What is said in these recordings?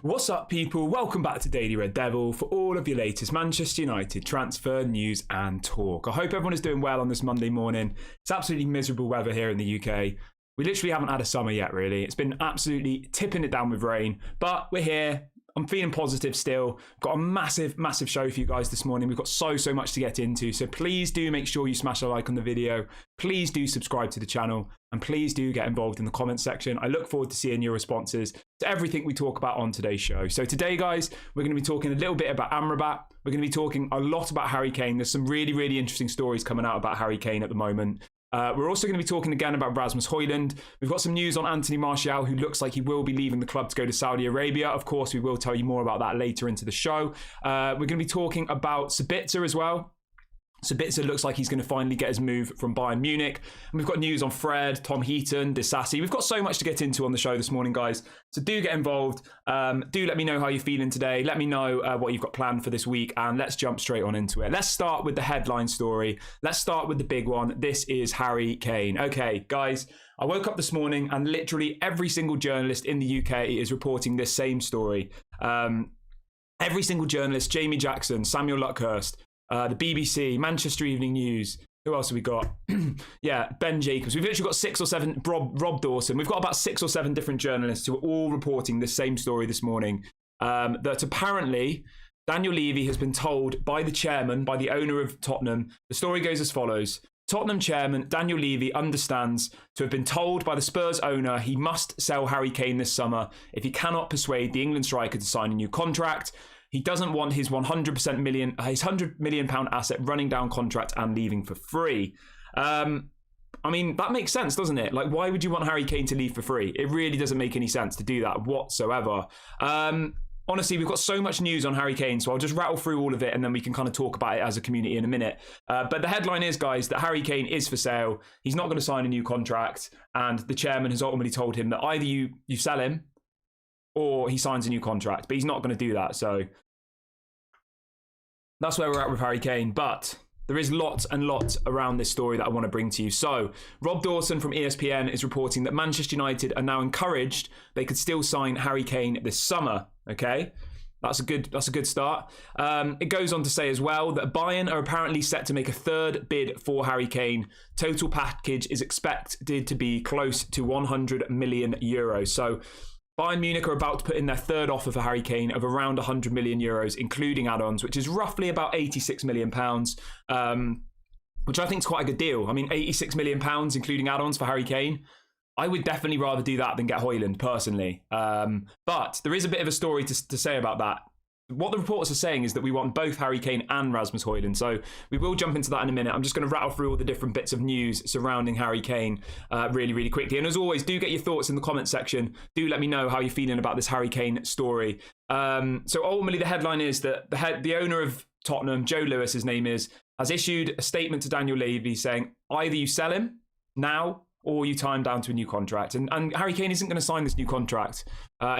What's up, people? Welcome back to Daily Red Devil for all of your latest Manchester United transfer news and talk. I hope everyone is doing well on this Monday morning. It's absolutely miserable weather here in the UK. We literally haven't had a summer yet, really. It's been absolutely tipping it down with rain, but we're here. I'm feeling positive still. Got a massive show for you guys this morning. We've got so much to get into. So please do make sure you smash a like on the video. Please do subscribe to the channel. And please do get involved in the comment section. I look forward to seeing your responses to everything we talk about on today's show. So today, guys, we're going to be talking a little bit about Amrabat. We're going to be talking a lot about Harry Kane. There's some really interesting stories coming out about Harry Kane at the moment. We're also going to be talking again about Rasmus Hojlund. We've got some news on Anthony Martial, who looks like he will be leaving the club to go to Saudi Arabia. Of course, we will tell you more about that later into the show. We're going to be talking about Sabitzer as well. Sabitzer looks like he's going to finally get his move from Bayern Munich. And we've got news on Fred, Tom Heaton, Disassi. We've got so much to get into on the show this morning, guys. So do get involved. Do let me know how you're feeling today. Let me know what you've got planned for this week. And let's jump straight on into it. Let's start with the headline story. Let's start with the big one. This is Harry Kane. Okay, guys. I woke up this morning and literally every single journalist in the UK is reporting this same story. Every single journalist, Jamie Jackson, Samuel Luckhurst, the BBC, Manchester Evening News. Who else have we got? Yeah, Ben Jacobs. We've literally got 6 or 7. Rob Dawson. We've got about 6 or 7 different journalists who are all reporting the same story this morning. That apparently Daniel Levy has been told by the chairman, by the owner of Tottenham. The story goes as follows. Tottenham chairman Daniel Levy understands to have been told by the Spurs owner he must sell Harry Kane this summer if he cannot persuade the England striker to sign a new contract. He doesn't want his £100 million asset running down contract and leaving for free. I mean, that makes sense, doesn't it? Like, why would you want Harry Kane to leave for free? It really doesn't make any sense to do that whatsoever. Honestly, we've got so much news on Harry Kane, so I'll just rattle through all of it and then we can kind of talk about it as a community in a minute. But the headline is, guys, that Harry Kane is for sale. He's not going to sign a new contract. And the chairman has ultimately told him that either you sell him or he signs a new contract. But he's not going to do that, so that's where we're at with Harry Kane. But there is lots and lots around this story that I want to bring to you. So Rob Dawson from ESPN is reporting that Manchester United are now encouraged they could still sign Harry Kane this summer. Okay, that's a good start. It goes on to say as well that Bayern are apparently set to make a third bid for Harry Kane. Total package is expected to be close to €100 million. So Bayern Munich are about to put in their third offer for Harry Kane of around €100 million, including add-ons, which is roughly about £86 million, which I think is quite a good deal. I mean, £86 million, including add-ons for Harry Kane. I would definitely rather do that than get Hojlund, personally. But there is a bit of a story to say about that. What the reports are saying is that we want both Harry Kane and Rasmus Hojlund. So we will jump into that in a minute. I'm just going to rattle through all the different bits of news surrounding Harry Kane really quickly. And as always, do get your thoughts in the comment section. Do let me know how you're feeling about this Harry Kane story. So ultimately, the headline is that the owner of Tottenham, Joe Lewis, his name is, has issued a statement to Daniel Levy saying either you sell him now or you tie him down to a new contract. And Harry Kane isn't going to sign this new contract.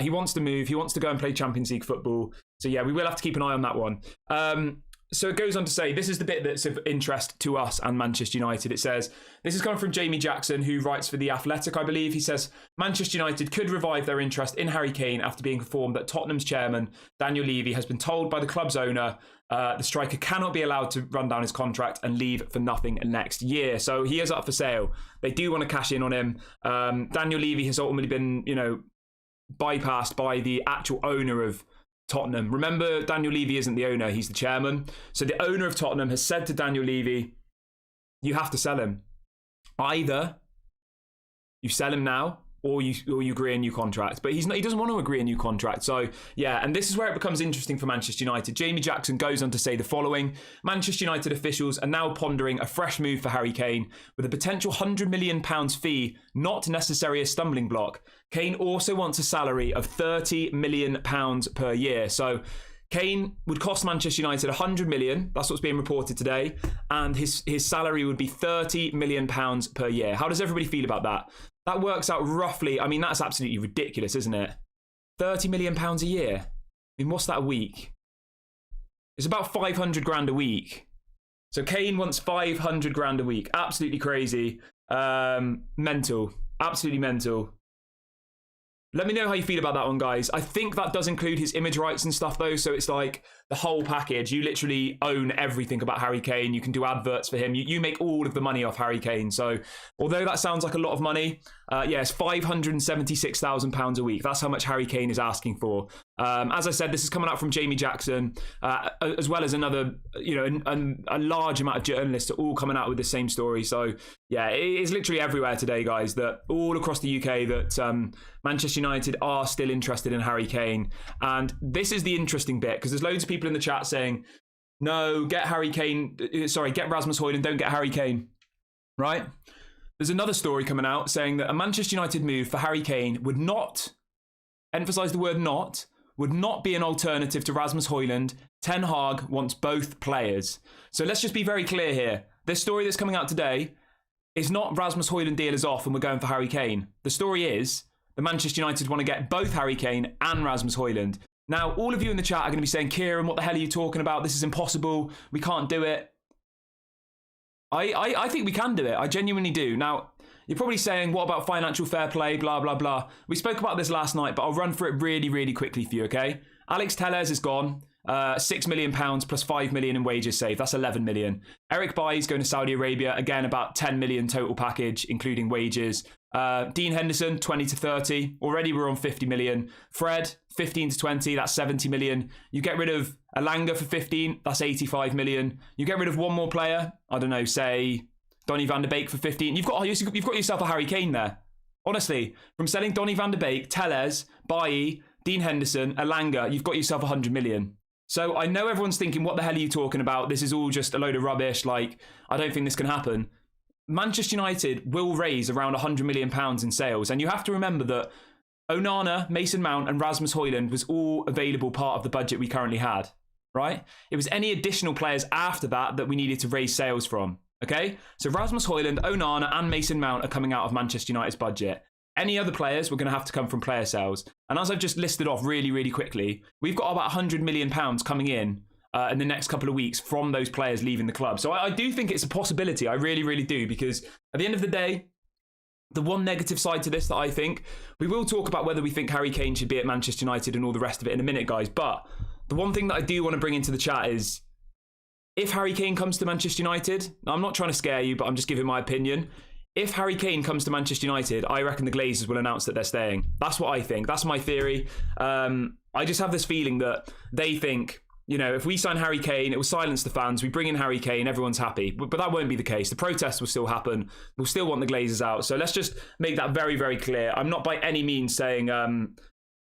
He wants to move. He wants to go and play Champions League football. So yeah, we will have to keep an eye on that one. So it goes on to say, this is the bit that's of interest to us and Manchester United. It says, this is coming from Jamie Jackson, who writes for The Athletic, I believe. He says, Manchester United could revive their interest in Harry Kane after being informed that Tottenham's chairman, Daniel Levy, has been told by the club's owner the striker cannot be allowed to run down his contract and leave for nothing next year. So he is up for sale. They do want to cash in on him. Daniel Levy has ultimately been, bypassed by the actual owner of Tottenham. Remember, Daniel Levy isn't the owner, he's the chairman. So the owner of Tottenham has said to Daniel Levy, you have to sell him. Either you sell him now or you agree a new contract. But he doesn't want to agree a new contract. So yeah, and this is where it becomes interesting for Manchester United. Jamie Jackson goes on to say the following: Manchester United officials are now pondering a fresh move for Harry Kane with a potential £100 million fee, not necessarily a stumbling block. Kane also wants a salary of £30 million per year. So Kane would cost Manchester United £100 million. That's what's being reported today. And his salary would be £30 million per year. How does everybody feel about that? That works out roughly, I mean, that's absolutely ridiculous, isn't it? £30 million a year. I mean, what's that a week? It's about 500 grand a week. So Kane wants 500 grand a week. Absolutely crazy. Mental. Absolutely mental. Let me know how you feel about that one, guys. I think that does include his image rights and stuff, though. So it's like the whole package. You literally own everything about Harry Kane. You can do adverts for him. You make all of the money off Harry Kane. So although that sounds like a lot of money, yeah, it's £576,000 a week. That's how much Harry Kane is asking for. As I said, this is coming out from Jamie Jackson, as well as another, a large amount of journalists are all coming out with the same story. So yeah, it is literally everywhere today, guys, that all across the UK that Manchester United are still interested in Harry Kane. And this is the interesting bit, because there's loads of people in the chat saying, no, get Harry Kane, get Rasmus Hojlund, don't get Harry Kane, right? There's another story coming out saying that a Manchester United move for Harry Kane would not, emphasise the word not, would not be an alternative to Rasmus Hojlund. Ten Hag wants both players. So let's just be very clear here. This story that's coming out today is not Rasmus Hojlund deal is off and we're going for Harry Kane. The story is the Manchester United want to get both Harry Kane and Rasmus Hojlund. Now, all of you in the chat are going to be saying, Kieran, what the hell are you talking about? This is impossible. We can't do it. I think we can do it. I genuinely do. Now, you're probably saying, what about financial fair play, blah, blah, blah. We spoke about this last night, but I'll run through it really, really quickly for you, okay? Alex Telles is gone. £6 million plus £5 million in wages saved. That's 11 million. Eric Bailly's going to Saudi Arabia. Again, about 10 million total package, including wages. Dean Henderson, 20 to 30. Already we're on 50 million. Fred, 15 to 20. That's 70 million. You get rid of Alanga for 15. That's 85 million. You get rid of one more player. I don't know, say Donny van de Beek for 15. You've got yourself a Harry Kane there. Honestly, from selling Donny van de Beek, Telles, Bailly, Dean Henderson, Alanga, you've got yourself 100 million. So I know everyone's thinking, what the hell are you talking about? This is all just a load of rubbish. Like, I don't think this can happen. Manchester United will raise around £100 million in sales. And you have to remember that Onana, Mason Mount and Rasmus Hojlund was all available part of the budget we currently had, right? It was any additional players after that that we needed to raise sales from, okay? So Rasmus Hojlund, Onana and Mason Mount are coming out of Manchester United's budget. Any other players were going to have to come from player sales. And as I've just listed off really, really quickly, we've got about £100 million coming in the next couple of weeks from those players leaving the club. So I do think it's a possibility. I really, really do. Because at the end of the day, the one negative side to this that I think, we will talk about whether we think Harry Kane should be at Manchester United and all the rest of it in a minute, guys. But the one thing that I do want to bring into the chat is, if Harry Kane comes to Manchester United, I'm not trying to scare you, but I'm just giving my opinion. If Harry Kane comes to Manchester United, I reckon the Glazers will announce that they're staying. That's what I think. That's my theory. I just have this feeling that they think, if we sign Harry Kane, it will silence the fans. We bring in Harry Kane, everyone's happy. But that won't be the case. The protests will still happen. We'll still want the Glazers out. So let's just make that very, very clear. I'm not by any means saying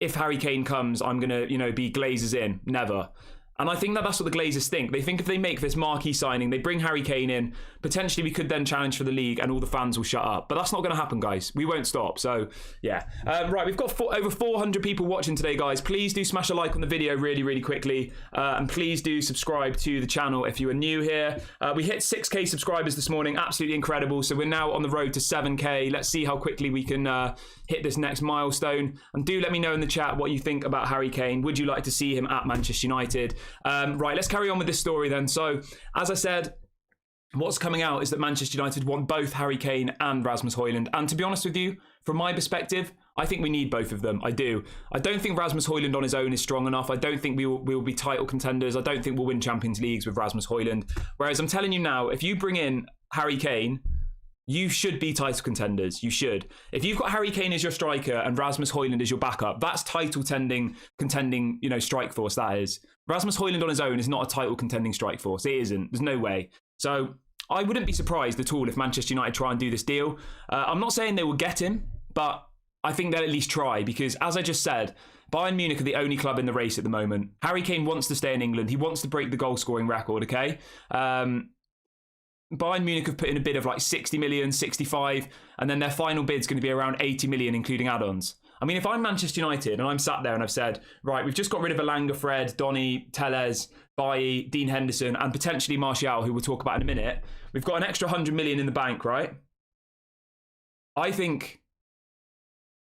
if Harry Kane comes, I'm going to, be Glazers in. Never. And I think that's what the Glazers think. They think if they make this marquee signing, they bring Harry Kane in, potentially we could then challenge for the league and all the fans will shut up. But that's not going to happen, guys. We won't stop. So, yeah. Right, we've got over 400 people watching today, guys. Please do smash a like on the video really, really quickly. And please do subscribe to the channel if you are new here. We hit 6K subscribers this morning. Absolutely incredible. So we're now on the road to 7K. Let's see how quickly we can hit this next milestone. And do let me know in the chat what you think about Harry Kane. Would you like to see him at Manchester United? Right, let's carry on with this story then. So, as I said, what's coming out is that Manchester United want both Harry Kane and Rasmus Hojlund. And to be honest with you, from my perspective, I think we need both of them. I do. I don't think Rasmus Hojlund on his own is strong enough. I don't think we will be title contenders. I don't think we'll win Champions Leagues with Rasmus Hojlund. Whereas I'm telling you now, if you bring in Harry Kane, you should be title contenders. You should. If you've got Harry Kane as your striker and Rasmus Hojlund as your backup, that's title contending, strike force, that is. Rasmus Hojlund on his own is not a title contending strike force. It isn't. There's no way. So I wouldn't be surprised at all if Manchester United try and do this deal. I'm not saying they will get him, but I think they'll at least try because, as I just said, Bayern Munich are the only club in the race at the moment. Harry Kane wants to stay in England. He wants to break the goal scoring record, okay? Bayern Munich have put in a bid of like 60 million, 65, and then their final bid's going to be around 80 million, including add-ons. I mean, if I'm Manchester United and I'm sat there and I've said, right, we've just got rid of Alanga, Fred, Donny, Telles, Bailly, Dean Henderson, and potentially Martial, who we'll talk about in a minute. We've got an extra 100 million in the bank, right? I think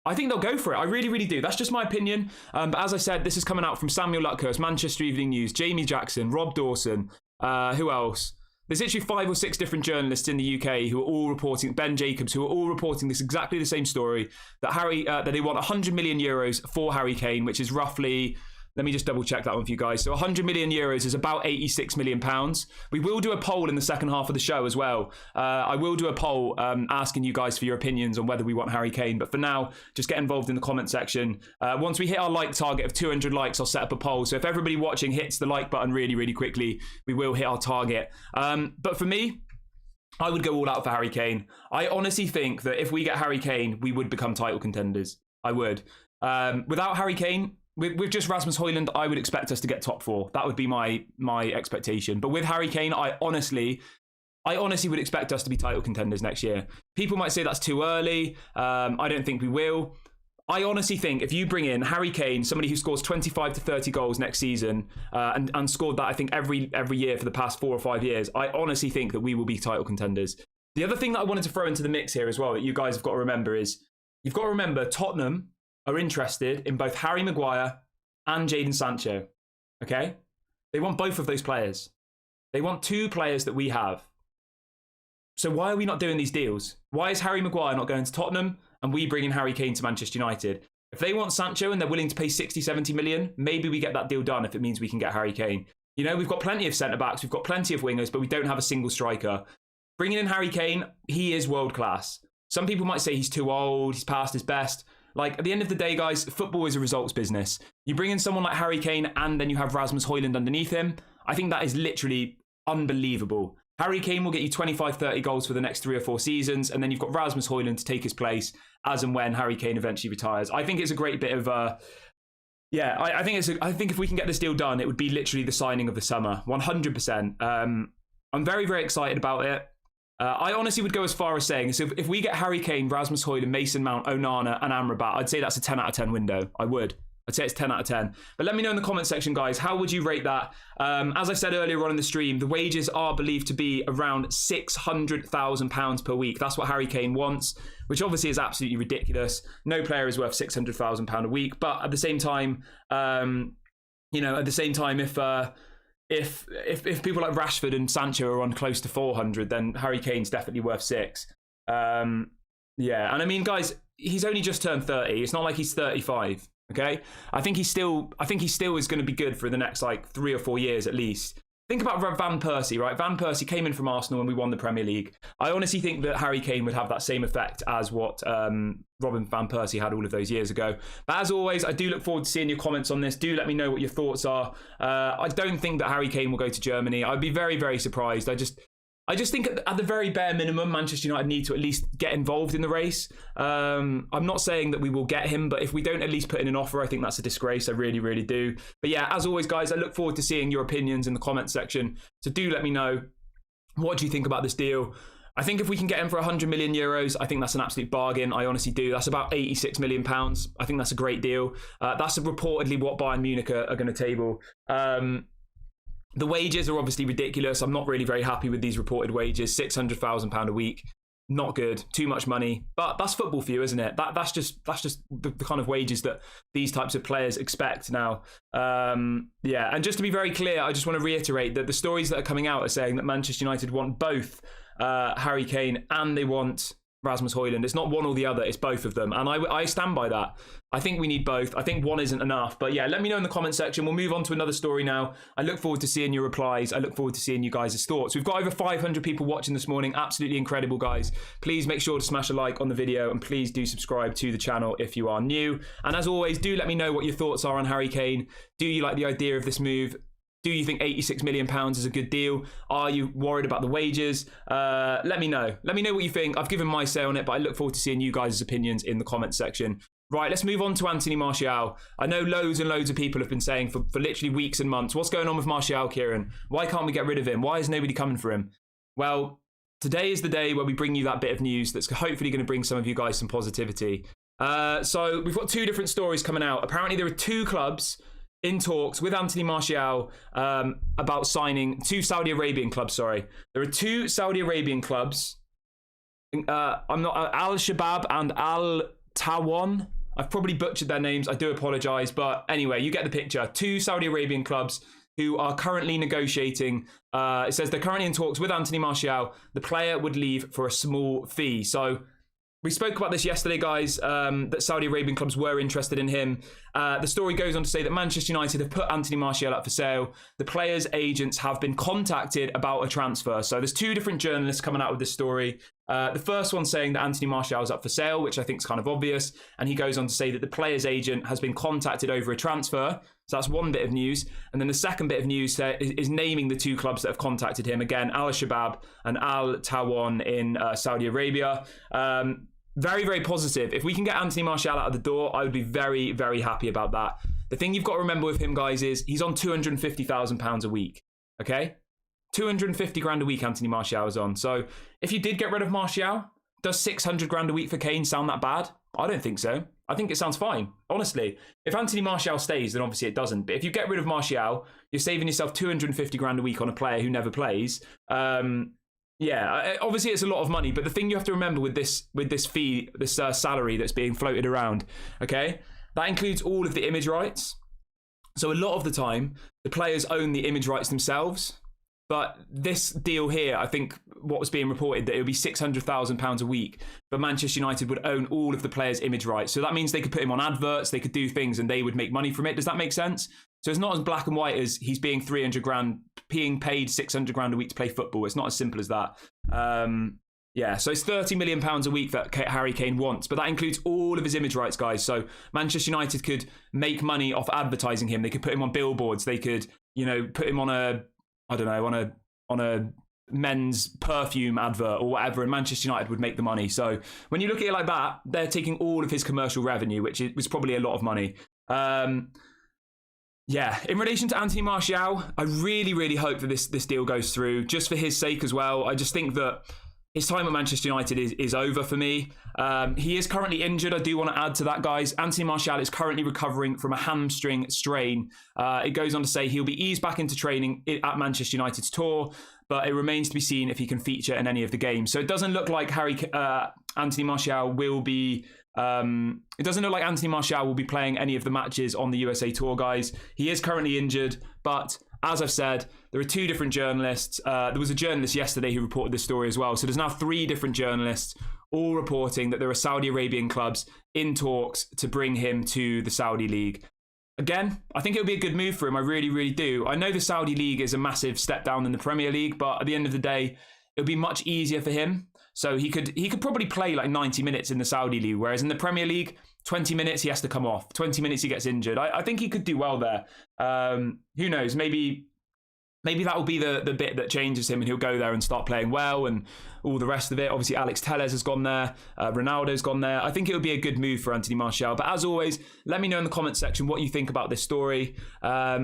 they'll go for it. I really, really do. That's just my opinion. But as I said, this is coming out from Samuel Luckhurst, Manchester Evening News, Jamie Jackson, Rob Dawson, who else? There's literally 5 or 6 different journalists in the UK who are all reporting, Ben Jacobs, who are all reporting this exactly the same story, that that they want 100 million euros for Harry Kane, which is roughly, let me just double check that one for you guys. So 100 million euros is about 86 million pounds. We will do a poll in the second half of the show as well. I will do a poll asking you guys for your opinions on whether we want Harry Kane. But for now, just get involved in the comment section. Once we hit our like target of 200 likes, I'll set up a poll. So if everybody watching hits the like button really, really quickly, we will hit our target. But for me, I would go all out for Harry Kane. I honestly think that if we get Harry Kane, we would become title contenders. I would. Without Harry Kane, with just Rasmus Hojlund, I would expect us to get top 4. That would be my expectation. But with Harry Kane, I honestly would expect us to be title contenders next year. People might say that's too early. I don't think we will. I honestly think if you bring in Harry Kane, somebody who scores 25 to 30 goals next season, and scored that, I think, every year for the past 4 or 5 years, I honestly think that we will be title contenders. The other thing that I wanted to throw into the mix here as well that you guys have got to remember is, you've got to remember Tottenham are interested in both Harry Maguire and Jadon Sancho, okay? They want both of those players. They want 2 players that we have. So why are we not doing these deals? Why is Harry Maguire not going to Tottenham and we bring in Harry Kane to Manchester United? If they want Sancho and they're willing to pay 60, 70 million, maybe we get that deal done if it means we can get Harry Kane. You know, we've got plenty of centre-backs, we've got plenty of wingers, but we don't have a single striker. Bringing in Harry Kane, he is world-class. Some people might say he's too old, he's past his best. Like, at the end of the day, guys, football is a results business. You bring in someone like Harry Kane and then you have Rasmus Hojlund underneath him. I think that is literally unbelievable. Harry Kane will get you 25, 30 goals for the next 3 or 4 seasons, and then you've got Rasmus Hojlund to take his place as and when Harry Kane eventually retires. I think it's a great bit of... I think if we can get this deal done, it would be literally the signing of the summer, 100%. I'm very, very excited about it. I honestly would go as far as saying, so if we get Harry Kane, Rasmus Hojlund, Mason Mount, Onana and Amrabat, I'd say that's a 10 out of 10 window. I would. I'd say it's 10 out of 10. But let me know in the comment section, guys, how would you rate that? As I said earlier on in the stream, the wages are believed to be around £600,000 per week. That's what Harry Kane wants, which obviously is absolutely ridiculous. No player is worth £600,000 a week. But at the same time, if people like Rashford and Sancho are on close to 400, then Harry Kane's definitely worth 6. And I mean, guys, he's only just turned 30. It's not like he's 35. Okay, I think he still is going to be good for the next like 3 or 4 years at least. Think about Van Persie, right? Van Persie came in from Arsenal and we won the Premier League. I honestly think that Harry Kane would have that same effect as what Robin Van Persie had all of those years ago. But as always, I do look forward to seeing your comments on this. Do let me know what your thoughts are. I don't think that Harry Kane will go to Germany. I'd be very, very surprised. I just think at the very bare minimum, Manchester United need to at least get involved in the race. I'm not saying that we will get him, but if we don't at least put in an offer, I think that's a disgrace. I really, really do. But yeah, as always, guys, I look forward to seeing your opinions in the comment section. So do let me know. What do you think about this deal? I think if we can get him for 100 million euros, I think that's an absolute bargain. I honestly do. That's about 86 million pounds. I think that's a great deal. That's reportedly what Bayern Munich are going to table. The wages are obviously ridiculous. I'm not really very happy with these reported wages. £600,000 a week. Not good. Too much money. But that's football for you, isn't it? That's just the kind of wages that these types of players expect now. And just to be very clear, I just want to reiterate that the stories that are coming out are saying that Manchester United want both Harry Kane and they want Rasmus Hojlund. It's not one or the other, it's both of them. And I stand by that. I think we need both. I think one isn't enough. But yeah, let me know in the comment section. We'll move on to another story now. I look forward to seeing your replies. I look forward to seeing you guys' thoughts. We've got over 500 people watching this morning. Absolutely incredible, guys. Please make sure to smash a like on the video and please do subscribe to the channel if you are new. And as always, do let me know what your thoughts are on Harry Kane. Do you like the idea of this move? Do you think £86 million is a good deal? Are you worried about the wages? Let me know. Let me know what you think. I've given my say on it, but I look forward to seeing you guys' opinions in the comment section. Right, let's move on to Anthony Martial. I know loads and loads of people have been saying for literally weeks and months, what's going on with Martial, Kieran? Why can't we get rid of him? Why is nobody coming for him? Well, today is the day where we bring you that bit of news that's hopefully going to bring some of you guys some positivity. So we've got 2 different stories coming out. Apparently there are 2 clubs in talks with Anthony Martial about signing 2 Saudi Arabian clubs, sorry. There are 2 Saudi Arabian clubs. Al-Shabaab and Al-Tawan. I've probably butchered their names. I do apologise. But anyway, you get the picture. 2 Saudi Arabian clubs who are currently negotiating. It says they're currently in talks with Anthony Martial. The player would leave for a small fee. So we spoke about this yesterday, guys, that Saudi Arabian clubs were interested in him. The story goes on to say that Manchester United have put Anthony Martial up for sale. The player's agents have been contacted about a transfer. So there's two different journalists coming out with this story. The first one saying that Anthony Martial is up for sale, which I think is kind of obvious. And he goes on to say that the player's agent has been contacted over a transfer. So that's one bit of news. And then the second bit of news is naming the two clubs that have contacted him. Again, Al Shabab and Al Tawan in Saudi Arabia. Very, very positive. If we can get Anthony Martial out of the door, I would be very, very happy about that. The thing you've got to remember with him, guys, is he's on £250,000 a week. Okay? 250 grand a week Anthony Martial is on. So if you did get rid of Martial, does 600 grand a week for Kane sound that bad? I don't think so. I think it sounds fine. Honestly, if Anthony Martial stays, then obviously it doesn't. But if you get rid of Martial, you're saving yourself 250 grand a week on a player who never plays. Yeah, obviously it's a lot of money, but the thing you have to remember with this fee, this salary that's being floated around, okay, that includes all of the image rights. So a lot of the time, the players own the image rights themselves. But this deal here, I think what was being reported, that it would be £600,000 a week, but Manchester United would own all of the players' image rights. So that means they could put him on adverts, they could do things, and they would make money from it. Does that make sense? So it's not as black and white as he's being 300 grand, being paid 600 grand a week to play football. It's not as simple as that. Yeah, so it's £30 million a week that Harry Kane wants, but that includes all of his image rights, guys. So Manchester United could make money off advertising him. They could put him on billboards. They could, put him on on a men's perfume advert or whatever, and Manchester United would make the money. So when you look at it like that, they're taking all of his commercial revenue, which was probably a lot of money. Yeah, in relation to Anthony Martial, I really, really hope that this deal goes through, just for his sake as well. I just think that his time at Manchester United is over for me. He is currently injured. I do want to add to that, guys. Anthony Martial is currently recovering from a hamstring strain. It goes on to say he'll be eased back into training at Manchester United's tour, but it remains to be seen if he can feature in any of the games. So it doesn't look like Anthony Martial will be... it doesn't look like Anthony Martial will be playing any of the matches on the USA Tour, guys. He is currently injured, but as I've said, there are two different journalists. There was a journalist yesterday who reported this story as well. So there's now three different journalists all reporting that there are Saudi Arabian clubs in talks to bring him to the Saudi League. Again, I think it would be a good move for him. I really, really do. I know the Saudi League is a massive step down in the Premier League, but at the end of the day, it would be much easier for him. So he could probably play like 90 minutes in the Saudi League, whereas in the Premier League, 20 minutes he has to come off. 20 minutes he gets injured. I think he could do well there. Who knows? Maybe that will be the bit that changes him, and he'll go there and start playing well and all the rest of it. Obviously, Alex Telles has gone there. Ronaldo's gone there. I think it would be a good move for Anthony Martial. But as always, let me know in the comment section what you think about this story. I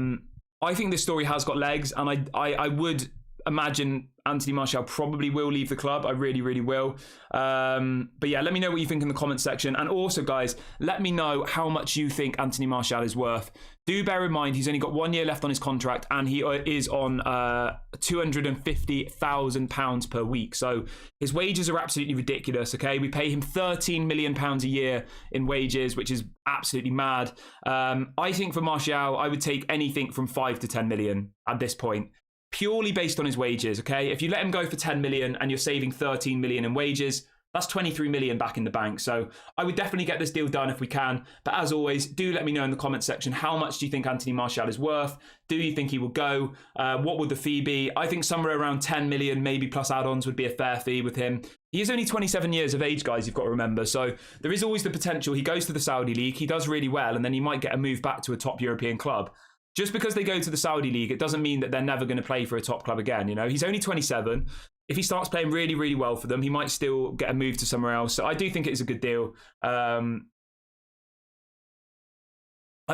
think this story has got legs, and I would imagine Anthony Martial probably will leave the club. I really, really will. But yeah, let me know what you think in the comment section. And also, guys, let me know how much you think Anthony Martial is worth. Do bear in mind, he's only got 1 year left on his contract, and he is on £250,000 per week. So his wages are absolutely ridiculous, okay? We pay him £13 million a year in wages, which is absolutely mad. I think for Martial, I would take anything from 5 to 10 million at this point, purely based on his wages, okay? If you let him go for 10 million and you're saving 13 million in wages, that's 23 million back in the bank. So I would definitely get this deal done if we can. But as always, do let me know in the comment section, how much do you think Anthony Martial is worth? Do you think he will go? What would the fee be? I think somewhere around 10 million, maybe plus add-ons, would be a fair fee with him. He is only 27 years of age, guys, you've got to remember. So there is always the potential. He goes to the Saudi League, he does really well, and then he might get a move back to a top European club. Just because they go to the Saudi League, it doesn't mean that they're never going to play for a top club again. He's only 27. If he starts playing really, really well for them, he might still get a move to somewhere else. So I do think it's a good deal. I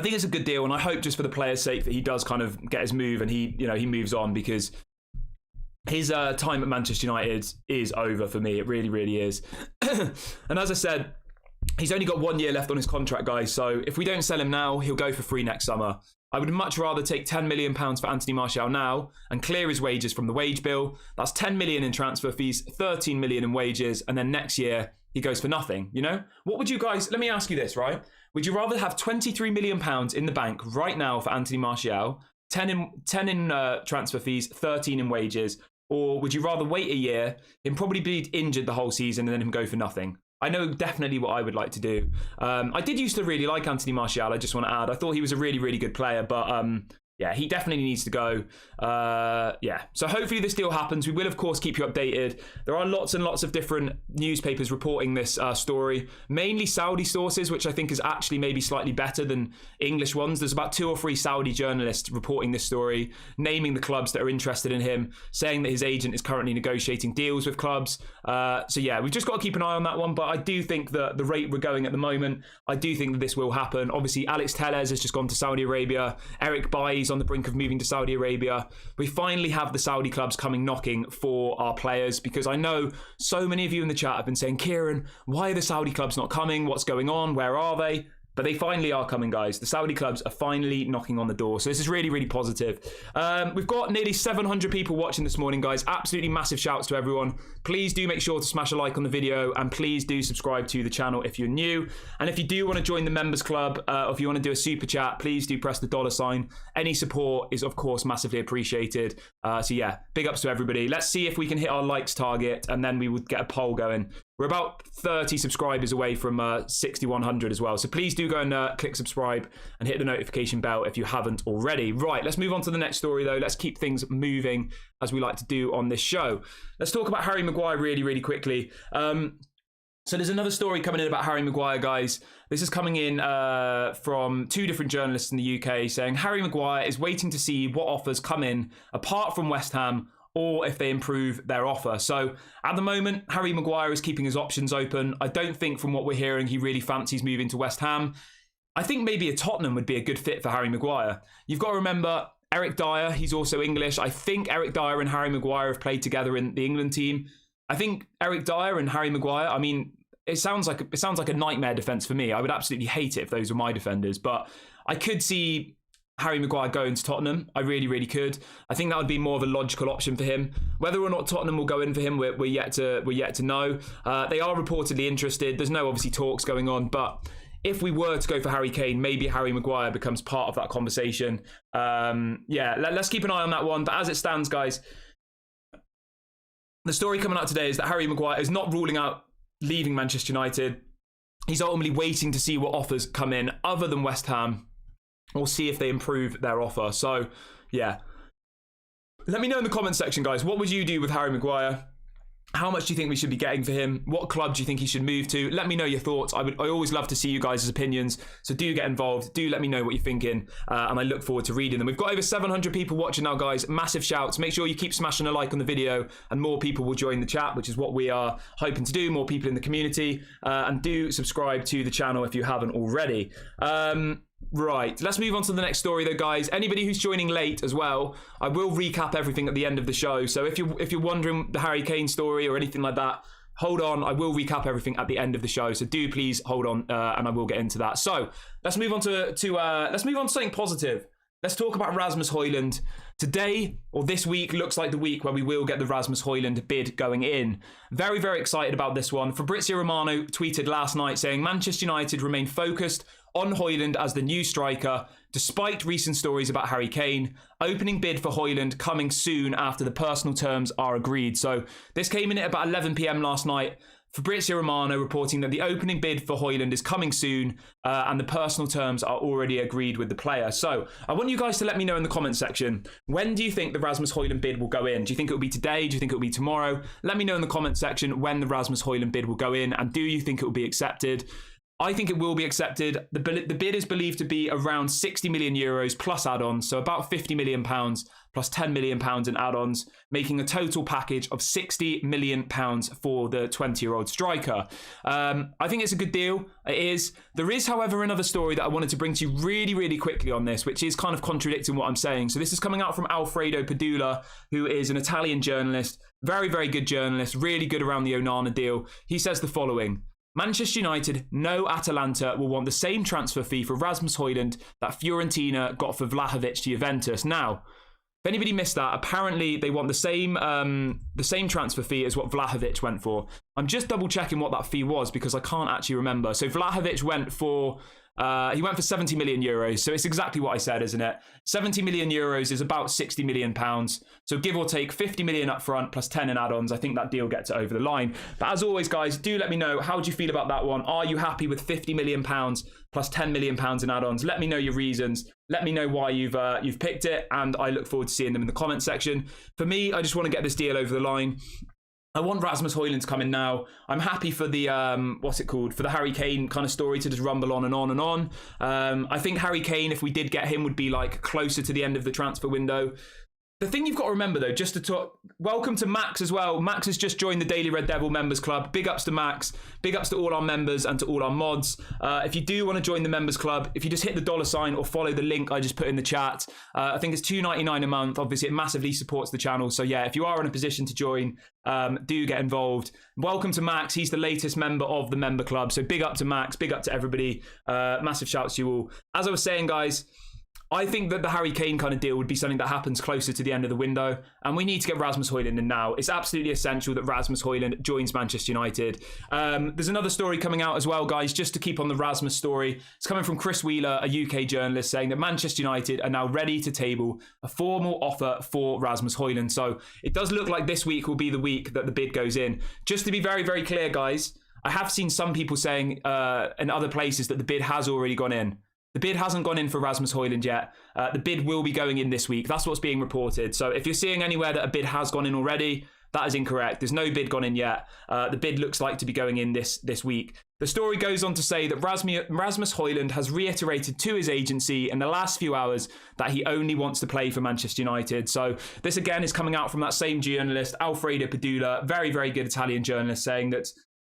think it's a good deal, and I hope just for the player's sake that he does kind of get his move and he moves on, because his time at Manchester United is over for me. It really, really is. And as I said, he's only got 1 year left on his contract, guys. So if we don't sell him now, he'll go for free next summer. I would much rather take £10 million for Anthony Martial now and clear his wages from the wage bill. That's 10 million in transfer fees, 13 million in wages, and then next year he goes for nothing, What would you guys, let me ask you this, right? Would you rather have £23 million in the bank right now for Anthony Martial, 10 in transfer fees, 13 in wages? Or would you rather wait a year, him probably be injured the whole season, and then him go for nothing? I know definitely what I would like to do. I did used to really like Anthony Martial, I just want to add. I thought he was a really, really good player, but yeah, he definitely needs to go. Yeah, so hopefully this deal happens. We will, of course, keep you updated. There are lots and lots of different newspapers reporting this story, mainly Saudi sources, which I think is actually maybe slightly better than English ones. There's about 2 or 3 Saudi journalists reporting this story, naming the clubs that are interested in him, saying that his agent is currently negotiating deals with clubs. So yeah, we've just got to keep an eye on that one, but I do think that the rate we're going at the moment, I do think that this will happen. Obviously, Alex Telles has just gone to Saudi Arabia. Eric Bailly on the brink of moving to Saudi Arabia. We finally have the Saudi clubs coming knocking for our players, because I know so many of you in the chat have been saying, Kieran, why are the Saudi clubs not coming? What's going on? Where are they? But they finally are coming, guys. The Saudi clubs are finally knocking on the door. So this is really, really positive. We've got nearly 700 people watching this morning, guys. Absolutely massive shouts to everyone. Please do make sure to smash a like on the video, and please do subscribe to the channel if you're new. And if you do want to join the members club, or if you want to do a super chat, please do press the $sign. Any support is, of course, massively appreciated. So yeah, big ups to everybody. Let's see if we can hit our likes target, and then we would get a poll going. We're about 30 subscribers away from 6,100 as well. So please do go and click subscribe and hit the notification bell if you haven't already. Right, let's move on to the next story, though. Let's keep things moving, as we like to do on this show. Let's talk about Harry Maguire really, really quickly. So there's another story coming in about Harry Maguire, guys. This is coming in from 2 different journalists in the UK, saying Harry Maguire is waiting to see what offers come in apart from West Ham, or if they improve their offer. So at the moment, Harry Maguire is keeping his options open. I don't think, from what we're hearing, he really fancies moving to West Ham. I think maybe a Tottenham would be a good fit for Harry Maguire. You've got to remember, Eric Dyer, he's also English. I think Eric Dyer and Harry Maguire have played together in the England team. I think Eric Dyer and Harry Maguire, I mean, it sounds like a nightmare defence for me. I would absolutely hate it if those were my defenders, but I could see Harry Maguire going to Tottenham. I really, really could. I think that would be more of a logical option for him. Whether or not Tottenham will go in for him, we're yet to know. They are reportedly interested. There's no obviously talks going on, but if we were to go for Harry Kane, maybe Harry Maguire becomes part of that conversation. Yeah, let's keep an eye on that one. But as it stands, guys, the story coming out today is that Harry Maguire is not ruling out leaving Manchester United. He's ultimately waiting to see what offers come in other than West Ham, or see if they improve their offer. So, yeah. Let me know in the comment section, guys. What would you do with Harry Maguire? How much do you think we should be getting for him? What club do you think he should move to? Let me know your thoughts. I always love to see you guys' opinions. So do get involved. Do let me know what you're thinking. And I look forward to reading them. We've got over 700 people watching now, guys. Massive shouts. Make sure you keep smashing a like on the video, and more people will join the chat, which is what we are hoping to do. More people in the community. And do subscribe to the channel if you haven't already. Right, let's move on to the next story though, guys. Anybody who's joining late as well, I will recap everything at the end of the show. So if you're wondering the Harry Kane story or anything like that, hold on. I will recap everything at the end of the show. So do please hold on, and I will get into that. So let's move on to something positive. Let's talk about Rasmus Hojlund. Today, or this week, looks like the week where we will get the Rasmus Hojlund bid going in. Very, very excited about this one. Fabrizio Romano tweeted last night saying Manchester United remain focused on Hojlund as the new striker, despite recent stories about Harry Kane. Opening bid for Hojlund coming soon after the personal terms are agreed. So this came in at about 11 p.m. last night. Fabrizio Romano reporting that the opening bid for Hojlund is coming soon, and the personal terms are already agreed with the player. So I want you guys to let me know in the comment section, when do you think the Rasmus Hojlund bid will go in? Do you think it will be today? Do you think it will be tomorrow? Let me know in the comment section when the Rasmus Hojlund bid will go in, and do you think it will be accepted? I think it will be accepted. The bid is believed to be around 60 million euros plus add-ons, so about 50 million pounds plus 10 million pounds in add-ons, making a total package of 60 million pounds for the 20-year-old striker. I think it's a good deal. It is. There is, however, another story that I wanted to bring to you really, really quickly on this, which is kind of contradicting what I'm saying. So this is coming out from Alfredo Padula, who is an Italian journalist, very, very good journalist, really good around the Onana deal. He says the following: Manchester United know Atalanta will want the same transfer fee for Rasmus Hojlund that Fiorentina got for Vlahovic to Juventus. Now, if anybody missed that, apparently they want the same transfer fee as what Vlahovic went for. I'm just double checking what that fee was because I can't actually remember. So Vlahovic went for He went for 70 million euros. So it's exactly what I said, isn't it? 70 million euros is about 60 million pounds. So give or take 50 million up front plus 10 in add-ons. I think that deal gets it over the line. But as always, guys, do let me know, how do you feel about that one? Are you happy with 50 million pounds plus 10 million pounds in add-ons? Let me know your reasons. Let me know why you've picked it, and I look forward to seeing them in the comment section. For me, I just want to get this deal over the line. I want Rasmus Hojlund to come in now. I'm happy for the, for the Harry Kane kind of story to just rumble on and on and on. I think Harry Kane, if we did get him, would be like closer to the end of the transfer window. The thing you've got to remember, though, just to talk, welcome to Max as well. Max has just joined the Daily Red Devil Members Club. Big ups to Max. Big ups to all our members and to all our mods. If you do want to join the Members Club, if you just hit the $ or follow the link I just put in the chat, I think it's $2.99 a month. Obviously, it massively supports the channel. So yeah, if you are in a position to join, do get involved. Welcome to Max. He's the latest member of the Member Club. So big up to Max. Big up to everybody. Massive shouts to you all. As I was saying, guys, I think that the Harry Kane kind of deal would be something that happens closer to the end of the window, and we need to get Rasmus Hojlund in now. It's absolutely essential that Rasmus Hojlund joins Manchester United. There's another story coming out as well, guys, just to keep on the Rasmus story. It's coming from Chris Wheeler, a UK journalist, saying that Manchester United are now ready to table a formal offer for Rasmus Hojlund. So it does look like this week will be the week that the bid goes in. Just to be very, very clear, guys, I have seen some people saying in other places that the bid has already gone in. The bid hasn't gone in for Rasmus Hojlund yet. The bid will be going in this week. That's what's being reported. So if you're seeing anywhere that a bid has gone in already, that is incorrect. There's no bid gone in yet. The bid looks like to be going in this week. The story goes on to say that Rasmus Hojlund has reiterated to his agency in the last few hours that he only wants to play for Manchester United. So this again is coming out from that same journalist, Alfredo Padula, very, very good Italian journalist, saying that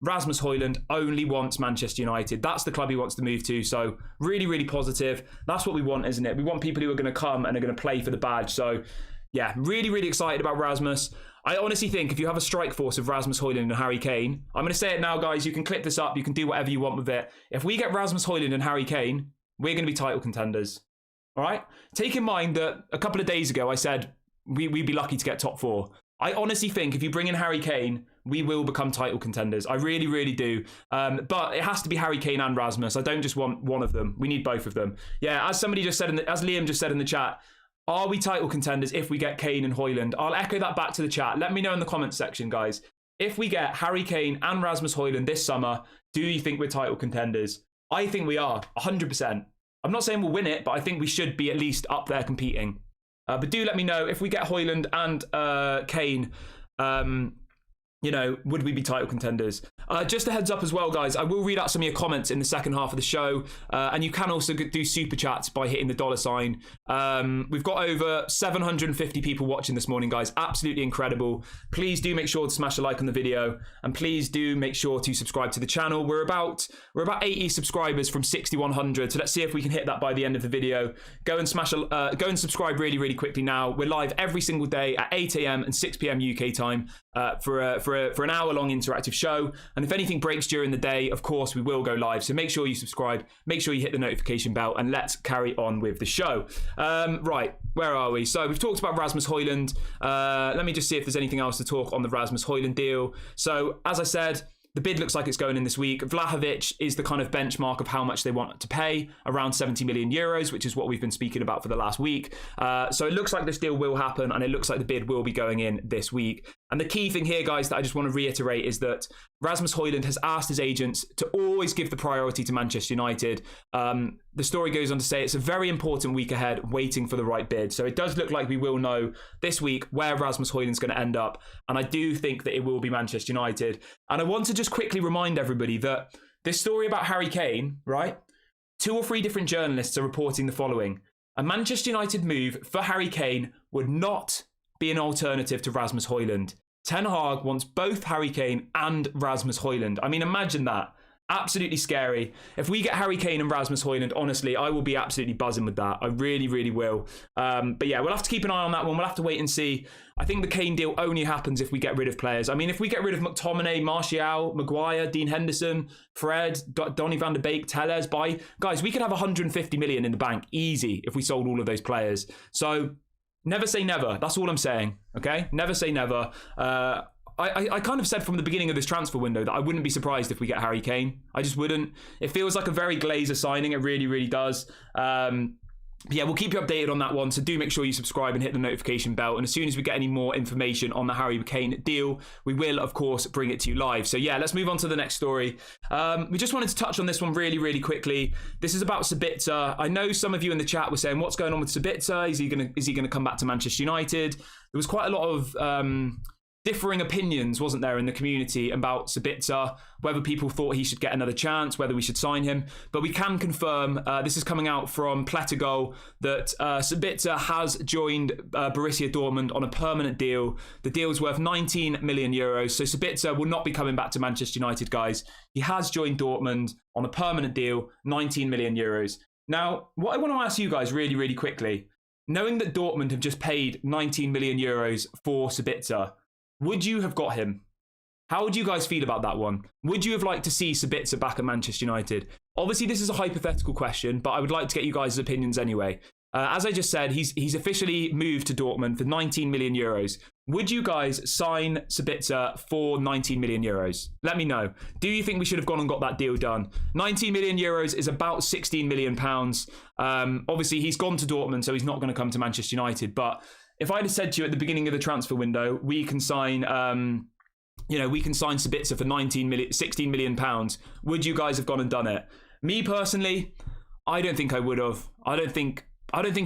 Rasmus Hojlund only wants Manchester United. That's the club he wants to move to. So really, really positive. That's what we want, isn't it? We want people who are going to come and are going to play for the badge. So yeah, really, really excited about Rasmus. I honestly think if you have a strike force of Rasmus Hojlund and Harry Kane, I'm going to say it now, guys, you can clip this up, you can do whatever you want with it. If we get Rasmus Hojlund and Harry Kane, we're going to be title contenders. All right? Take in mind that a couple of days ago I said we'd be lucky to get top 4. I honestly think if you bring in Harry Kane, we will become title contenders. I really, really do. But it has to be Harry Kane and Rasmus. I don't just want one of them. We need both of them. Yeah, as somebody just said, as Liam just said in the chat, are we title contenders if we get Kane and Hojlund? I'll echo that back to the chat. Let me know in the comments section, guys. If we get Harry Kane and Rasmus Hojlund this summer, do you think we're title contenders? I think we are, 100%. I'm not saying we'll win it, but I think we should be at least up there competing. But do let me know if we get Hojlund and Kane, would we be title contenders? Just a heads up as well, guys, I will read out some of your comments in the second half of the show. And you can also do super chats by hitting the $. We've got over 750 people watching this morning, guys. Absolutely incredible. Please do make sure to smash a like on the video. And please do make sure to subscribe to the channel. We're about 80 subscribers from 6,100. So let's see if we can hit that by the end of the video. Go and subscribe really, really quickly now. We're live every single day at 8 a.m. and 6 p.m. UK time for an hour-long interactive show. And if anything breaks during the day, of course, we will go live. So make sure you subscribe, make sure you hit the notification bell, and let's carry on with the show. Right, where are we? So we've talked about Rasmus Hojlund. Let me just see if there's anything else to talk on the Rasmus Hojlund deal. So as I said, the bid looks like it's going in this week. Vlahovic is the kind of benchmark of how much they want to pay, around 70 million euros, which is what we've been speaking about for the last week. So it looks like this deal will happen, and it looks like the bid will be going in this week. And the key thing here, guys, that I just want to reiterate is that Rasmus Hojlund has asked his agents to always give the priority to Manchester United. The story goes on to say it's a very important week ahead, waiting for the right bid. So it does look like we will know this week where Rasmus Hojlund's going to end up. And I do think that it will be Manchester United. And I want to just quickly remind everybody that this story about Harry Kane, right? 2 or 3 different journalists are reporting the following. A Manchester United move for Harry Kane would not be an alternative to Rasmus Hojlund. Ten Hag wants both Harry Kane and Rasmus Hojlund. I mean, imagine that. Absolutely scary. If we get Harry Kane and Rasmus Hojlund, honestly, I will be absolutely buzzing with that. I really, really will. But yeah, we'll have to keep an eye on that one. We'll have to wait and see. I think the Kane deal only happens if we get rid of players. I mean, if we get rid of McTominay, Martial, Maguire, Dean Henderson, Fred, Donny van der Beek, Telles, guys, we could have 150 million in the bank easy if we sold all of those players. So never say never. That's all I'm saying. Okay? Never say never. I kind of said from the beginning of this transfer window that I wouldn't be surprised if we get Harry Kane. I just wouldn't. It feels like a very Glazer signing. It really, really does. Yeah, we'll keep you updated on that one, so do make sure you subscribe and hit the notification bell, and as soon as we get any more information on the Harry Kane deal, we will, of course, bring it to you live. So yeah, let's move on to the next story. We just wanted to touch on this one really, really quickly. This is about Sabitzer. I know some of you in the chat were saying, what's going on with Sabitzer? Is he gonna come back to Manchester United? There was quite a lot of differing opinions, wasn't there, in the community about Sabitzer, whether people thought he should get another chance, whether we should sign him. But we can confirm, this is coming out from Plettergoal, that Sabitzer has joined Borussia Dortmund on a permanent deal. The deal is worth 19 million euros. So Sabitzer will not be coming back to Manchester United, guys. He has joined Dortmund on a permanent deal, 19 million euros. Now, what I want to ask you guys really, really quickly, knowing that Dortmund have just paid 19 million euros for Sabitzer, would you have got him? How would you guys feel about that one? Would you have liked to see Sabitzer back at Manchester United? Obviously, this is a hypothetical question, but I would like to get you guys' opinions anyway. As I just said, he's officially moved to Dortmund for 19 million euros. Would you guys sign Sabitzer for 19 million euros? Let me know. Do you think we should have gone and got that deal done? 19 million euros is about 16 million pounds. Obviously, he's gone to Dortmund, so he's not going to come to Manchester United, but if I'd have said to you at the beginning of the transfer window, we can sign, we can sign Sabitzer for 16 million pounds, would you guys have gone and done it? Me personally, I don't think I would have. I don't think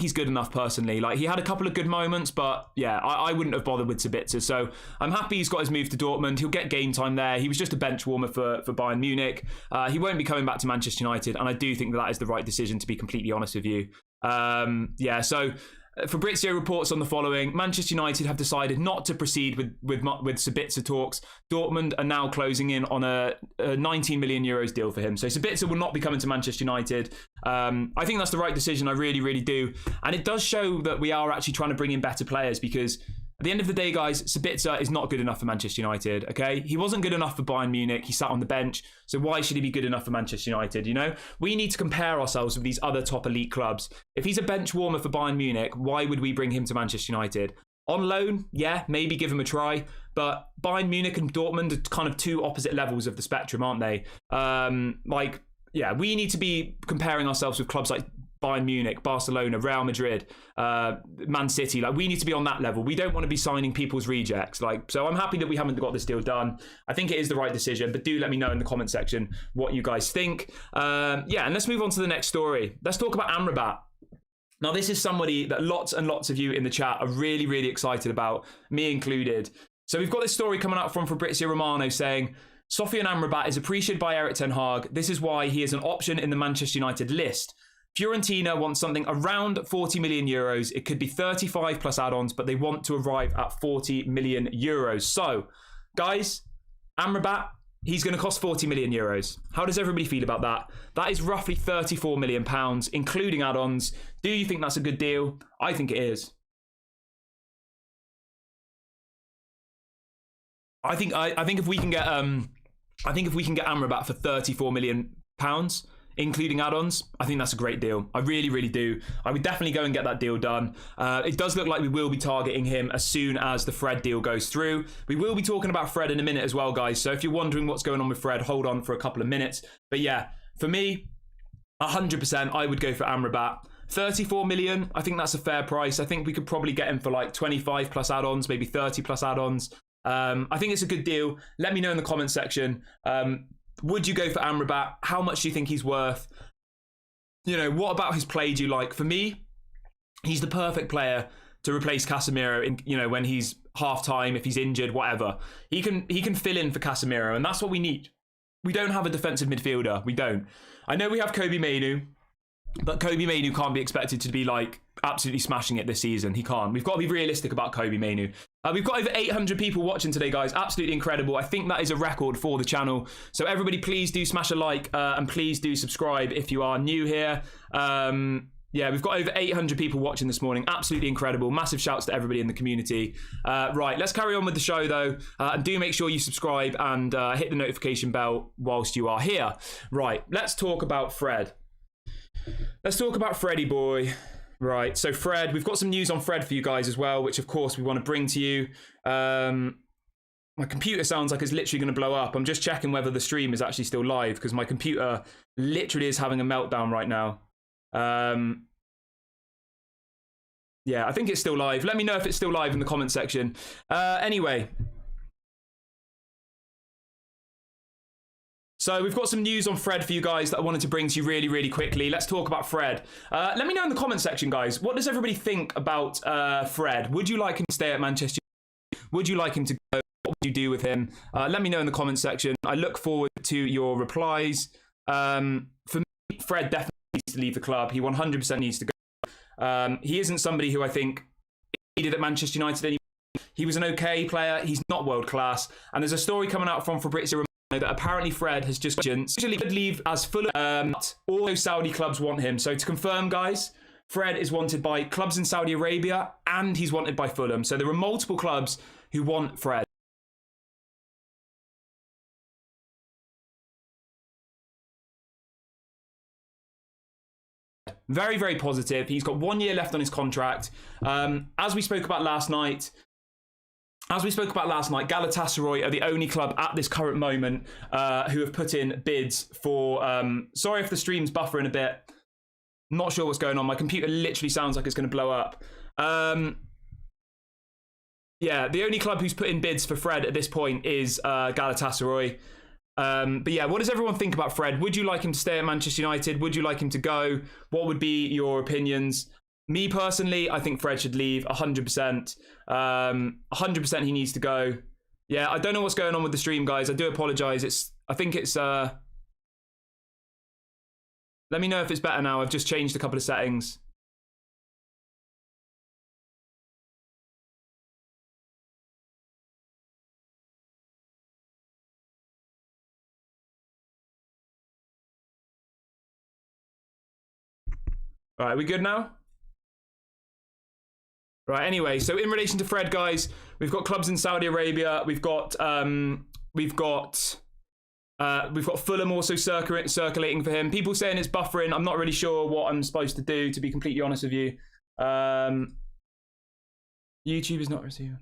he's good enough personally. Like, he had a couple of good moments, but yeah, I wouldn't have bothered with Sabitzer. So I'm happy he's got his move to Dortmund. He'll get game time there. He was just a bench warmer for Bayern Munich. He won't be coming back to Manchester United, and I do think that is the right decision, to be completely honest with you. So Fabrizio reports on the following: Manchester United have decided not to proceed with Sabitzer talks. Dortmund are now closing in on a 19 million euros deal for him. So Sabitzer will not be coming to Manchester United. I think that's the right decision. I really, really do. And it does show that we are actually trying to bring in better players, because at the end of the day, guys, Sabitzer is not good enough for Manchester United, okay? He wasn't good enough for Bayern Munich. He sat on the bench. So why should he be good enough for Manchester United, you know? We need to compare ourselves with these other top elite clubs. If he's a bench warmer for Bayern Munich, why would we bring him to Manchester United? On loan, yeah, maybe give him a try. But Bayern Munich and Dortmund are kind of two opposite levels of the spectrum, aren't they? We need to be comparing ourselves with clubs like Bayern Munich, Barcelona, Real Madrid, Man City. Like, we need to be on that level. We don't want to be signing people's rejects. So I'm happy that we haven't got this deal done. I think it is the right decision, but do let me know in the comment section what you guys think. And let's move on to the next story. Let's talk about Amrabat. Now, this is somebody that lots and lots of you in the chat are really, really excited about, me included. So we've got this story coming out from Fabrizio Romano saying, Sofian Amrabat is appreciated by Erik ten Hag. This is why he is an option in the Manchester United list. Fiorentina wants something around 40 million euros. It could be 35 plus add-ons, but they want to arrive at 40 million euros. So, guys, Amrabat, he's going to cost 40 million euros. How does everybody feel about that? That is roughly 34 million pounds, including add-ons. Do you think that's a good deal? I think it is. I think if we can get Amrabat for 34 million pounds, including add-ons, I think that's a great deal. I really, really do. I would definitely go and get that deal done. It does look like we will be targeting him as soon as the Fred deal goes through. We will be talking about Fred in a minute as well, guys. So if you're wondering what's going on with Fred, hold on for a couple of minutes. But yeah, for me, 100%, I would go for Amrabat. 34 million, I think that's a fair price. I think we could probably get him for like 25 plus add-ons, maybe 30 plus add-ons. I think it's a good deal. Let me know in the comment section. Would you go for Amrabat? How much do you think he's worth? You know, what about his play do you like? For me, he's the perfect player to replace Casemiro when he's half-time, if he's injured, whatever. He can fill in for Casemiro, and that's what we need. We don't have a defensive midfielder. We don't. I know we have Kobe Mainoo, but Kobe Mainoo can't be expected to be like absolutely smashing it this season. He can't. We've got to be realistic about Kobe Mainoo. We've got over 800 people watching today, guys. Absolutely incredible. I think that is a record for the channel. So everybody, please do smash a like and please do subscribe if you are new here. We've got over 800 people watching this morning. Absolutely incredible. Massive shouts to everybody in the community. Right, let's carry on with the show, though. And do make sure you subscribe and hit the notification bell whilst you are here. Right, let's talk about Fred. Let's talk about Freddy boy. Right, so Fred, we've got some news on Fred for you guys as well, which of course we want to bring to you. One My computer sounds like it's literally going to blow up. I'm just checking whether the stream is actually still live because my computer literally is having a meltdown right now. Yeah, I think it's still live. Let me know if it's still live in the comment section. Anyway. So we've got some news on Fred for you guys that I wanted to bring to you really, really quickly. Let's talk about Fred. Let me know in the comment section, guys. What does everybody think about Fred? Would you like him to stay at Manchester United? Would you like him to go? What would you do with him? Let me know in the comment section. I look forward to your replies. For me, Fred definitely needs to leave the club. He 100% needs to go. He isn't somebody who I think is needed at Manchester United anymore. He was an okay player. He's not world class. And there's a story coming out from Fabrizio that apparently Fred has just usually could leave as Fulham. All those Saudi clubs want him. So to confirm, guys, Fred is wanted by clubs in Saudi Arabia and he's wanted by Fulham. So there are multiple clubs who want Fred. Very, very positive. He's got 1 year left on his contract. As we spoke about last night, Galatasaray are the only club at this current moment who have put in bids for... sorry if the stream's buffering a bit. Not sure what's going on. My computer literally sounds like it's going to blow up. Yeah, the only club who's put in bids for Fred at this point is Galatasaray. But yeah, what does everyone think about Fred? Would you like him to stay at Manchester United? Would you like him to go? What would be your opinions? Me personally, I think Fred should leave 100%. 100% he needs to go. Yeah, I don't know what's going on with the stream, guys. I do apologize. I think it's... Let me know if it's better now. I've just changed a couple of settings. All right, we good now? Right, anyway, so in relation to Fred, guys, we've got clubs in Saudi Arabia. We've got Fulham also circulating for him. People saying it's buffering. I'm not really sure what I'm supposed to do, to be completely honest with you. YouTube is not receiving.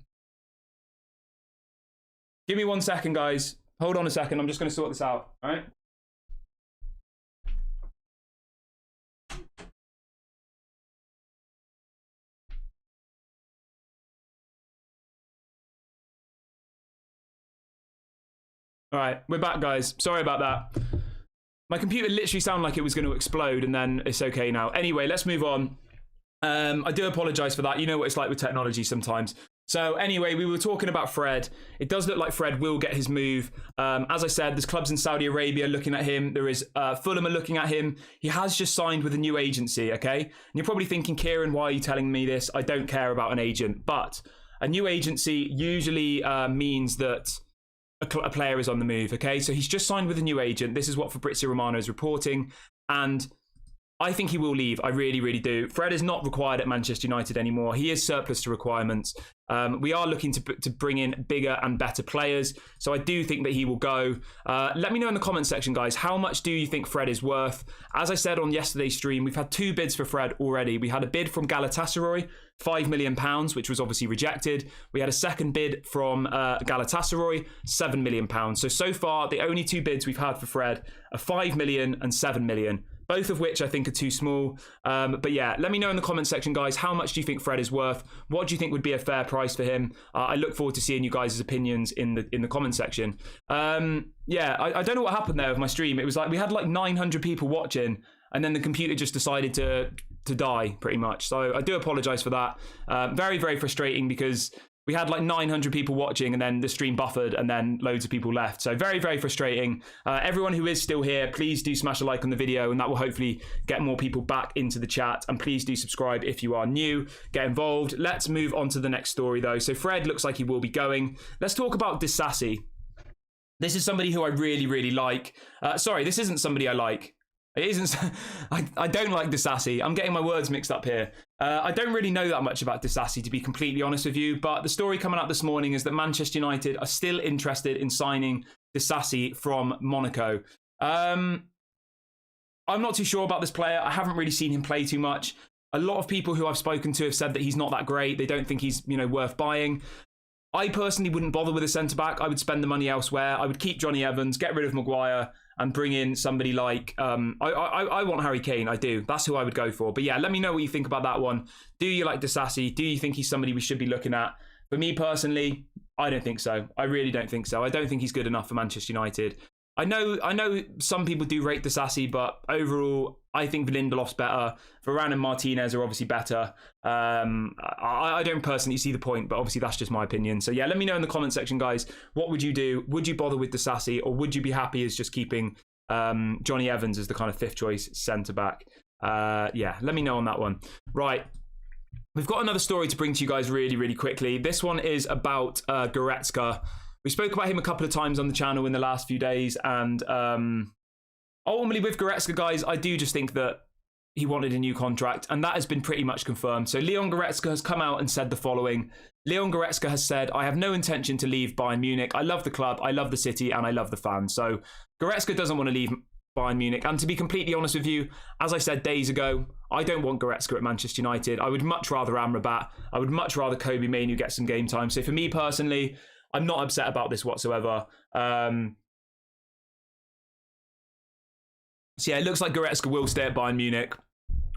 Give me 1 second, guys. Hold on a second. I'm just going to sort this out. All right. All right, we're back, guys. Sorry about that. My computer literally sounded like it was going to explode, and then it's okay now. Anyway, let's move on. I do apologize for that. You know what it's like with technology sometimes. So anyway, we were talking about Fred. It does look like Fred will get his move. As I said, there's clubs in Saudi Arabia looking at him. There is Fulham are looking at him. He has just signed with a new agency, okay? And you're probably thinking, Kieran, why are you telling me this? I don't care about an agent. But a new agency usually means that a player is on the move, okay? So he's just signed with a new agent. This is what Fabrizio Romano is reporting. And I think he will leave. I really, really do. Fred is not required at Manchester United anymore. He is surplus to requirements. We are looking to bring in bigger and better players. So I do think that he will go. Let me know in the comment section, guys. How much do you think Fred is worth? As I said on yesterday's stream, we've had 2 bids for Fred already. We had a bid from Galatasaray, £5 million, which was obviously rejected. We had a second bid from Galatasaray, £7 million. So far, the only 2 bids we've had for Fred are £5 million and £7 million. Both of which I think are too small. But yeah, let me know in the comment section, guys. How much do you think Fred is worth? What do you think would be a fair price for him? I look forward to seeing you guys' opinions in the comment section. Yeah, I don't know what happened there with my stream. It was like we had like 900 people watching, and then the computer just decided to die, pretty much. So I do apologize for that. Very, very frustrating because we had like 900 people watching and then the stream buffered and then loads of people left. So very, very frustrating. Everyone who is still here, please do smash a like on the video and that will hopefully get more people back into the chat. And please do subscribe if you are new. Get involved. Let's move on to the next story though. So Fred looks like he will be going. Let's talk about Disasi. This is somebody who I really, really like. Sorry, this isn't somebody I like. It isn't. I don't like Disasi. I'm getting my words mixed up here. I don't really know that much about Disasi, to be completely honest with you. But the story coming out this morning is that Manchester United are still interested in signing Disasi from Monaco. I'm not too sure about this player. I haven't really seen him play too much. A lot of people who I've spoken to have said that he's not that great. They don't think he's, worth buying. I personally wouldn't bother with a centre-back. I would spend the money elsewhere. I would keep Johnny Evans, get rid of Maguire, and bring in somebody like... I want Harry Kane, I do. That's who I would go for. But yeah, let me know what you think about that one. Do you like Disasi? Do you think he's somebody we should be looking at? For me personally, I don't think so. I really don't think so. I don't think he's good enough for Manchester United. I know some people do rate Disasi, but overall, I think Lindelof's better. Varane and Martinez are obviously better. I don't personally see the point, but obviously that's just my opinion. So yeah, let me know in the comment section, guys. What would you do? Would you bother with Disasi, or would you be happy as just keeping Johnny Evans as the kind of fifth choice centre-back? Yeah, let me know on that one. Right. We've got another story to bring to you guys really, really quickly. This one is about Goretzka. We spoke about him a couple of times on the channel in the last few days, and ultimately with Goretzka, guys, I do just think that he wanted a new contract, and that has been pretty much confirmed. So Leon Goretzka has come out and said the following. Leon Goretzka has said, "I have no intention to leave Bayern Munich. I love the club, I love the city, and I love the fans." So Goretzka doesn't want to leave Bayern Munich, and to be completely honest with you, as I said days ago, I don't want Goretzka at Manchester United. I would much rather Amrabat. I would much rather Kobe Mainoo get some game time. So for me personally, I'm not upset about this whatsoever. So yeah, it looks like Goretzka will stay at Bayern Munich,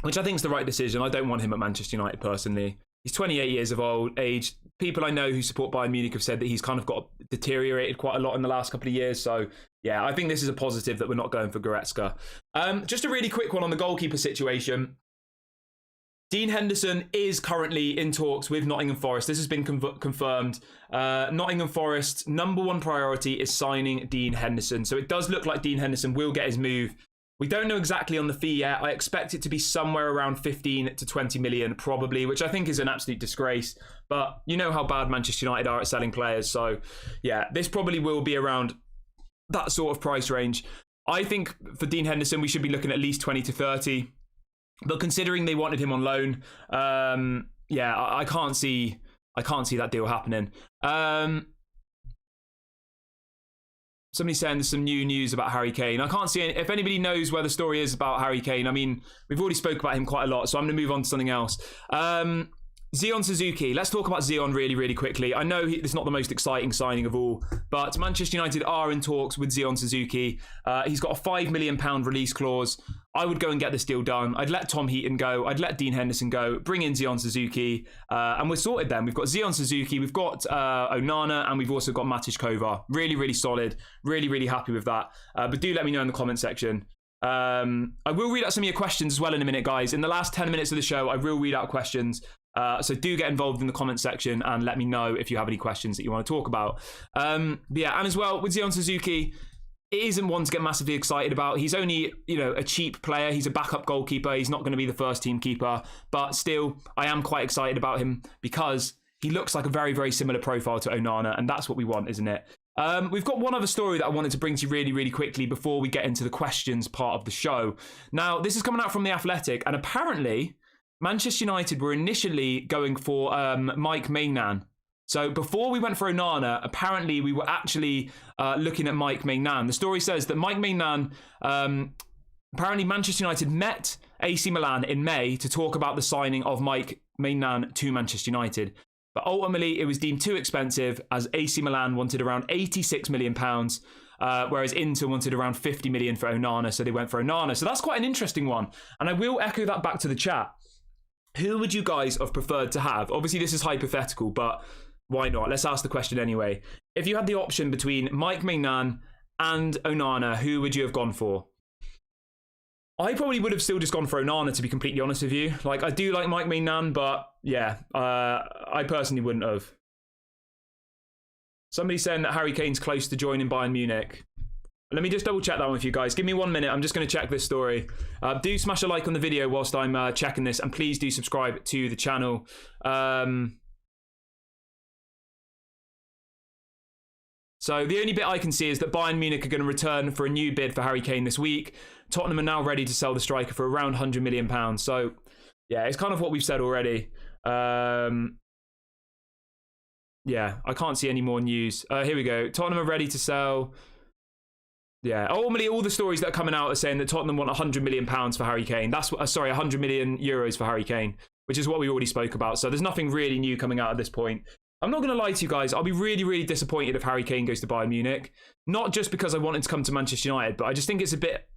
which I think is the right decision. I don't want him at Manchester United personally. He's 28 years of age. People I know who support Bayern Munich have said that he's kind of got deteriorated quite a lot in the last couple of years. So yeah, I think this is a positive that we're not going for Goretzka. Just a really quick one on the goalkeeper situation. Dean Henderson is currently in talks with Nottingham Forest. This has been confirmed. Nottingham Forest, number one priority is signing Dean Henderson. So it does look like Dean Henderson will get his move. We don't know exactly on the fee yet. I expect it to be somewhere around 15 to 20 million probably, which I think is an absolute disgrace. But you know how bad Manchester United are at selling players. So yeah, this probably will be around that sort of price range. I think for Dean Henderson, we should be looking at least 20 to 30. But considering they wanted him on loan, yeah, I can't see that deal happening. Somebody's saying there's some new news about Harry Kane. I can't see if anybody knows where the story is about Harry Kane. I mean, we've already spoke about him quite a lot, so I'm going to move on to something else. Zion Suzuki. Let's talk about Zion really, really quickly. I know it's not the most exciting signing of all, but Manchester United are in talks with Zion Suzuki. He's got a £5 million release clause. I would go and get this deal done. I'd let Tom Heaton go. I'd let Dean Henderson go. Bring in Zion Suzuki. And we're sorted then. We've got Zion Suzuki. We've got Onana. And we've also got Matic Kovar. Really, really solid. Really, really happy with that. But do let me know in the comment section. I will read out some of your questions as well in a minute, guys. In the last 10 minutes of the show, I will read out questions. So do get involved in the comment section and let me know if you have any questions that you want to talk about. But yeah, and as well with Zion Suzuki, it isn't one to get massively excited about. He's only, a cheap player. He's a backup goalkeeper. He's not going to be the first team keeper, but still, I am quite excited about him because he looks like a very, very similar profile to Onana, and that's what we want, isn't it? We've got one other story that I wanted to bring to you really, really quickly before we get into the questions part of the show. Now, this is coming out from The Athletic, and apparently Manchester United were initially going for Mike Maignan. So before we went for Onana, apparently we were actually looking at Mike Maignan. The story says that Mike Maignan, apparently Manchester United met AC Milan in May to talk about the signing of Mike Maignan to Manchester United. But ultimately it was deemed too expensive as AC Milan wanted around £86 million, whereas Inter wanted around 50 million for Onana. So they went for Onana. So that's quite an interesting one. And I will echo that back to the chat. Who would you guys have preferred to have? Obviously this is hypothetical, but why not? Let's ask the question anyway. If you had the option between Mike Maignan and Onana, who would you have gone for? I probably would have still just gone for Onana, to be completely honest with you. Like, I do like Mike Maignan, but yeah, I personally wouldn't have. Somebody's saying that Harry Kane's close to joining Bayern Munich. Let me just double check that one with you guys. Give me 1 minute. I'm just going to check this story. Do smash a like on the video whilst I'm checking this, and please do subscribe to the channel. So the only bit I can see is that Bayern Munich are going to return for a new bid for Harry Kane this week. Tottenham are now ready to sell the striker for around £100 million. So yeah, it's kind of what we've said already. Yeah, I can't see any more news. Here we go. Tottenham are ready to sell. Yeah, ultimately all the stories that are coming out are saying that Tottenham want £100 million for Harry Kane. That's sorry, €100 million for Harry Kane, which is what we already spoke about. So there's nothing really new coming out at this point. I'm not going to lie to you guys. I'll be really, really disappointed if Harry Kane goes to Bayern Munich. Not just because I want him to come to Manchester United, but I just think it's a bit...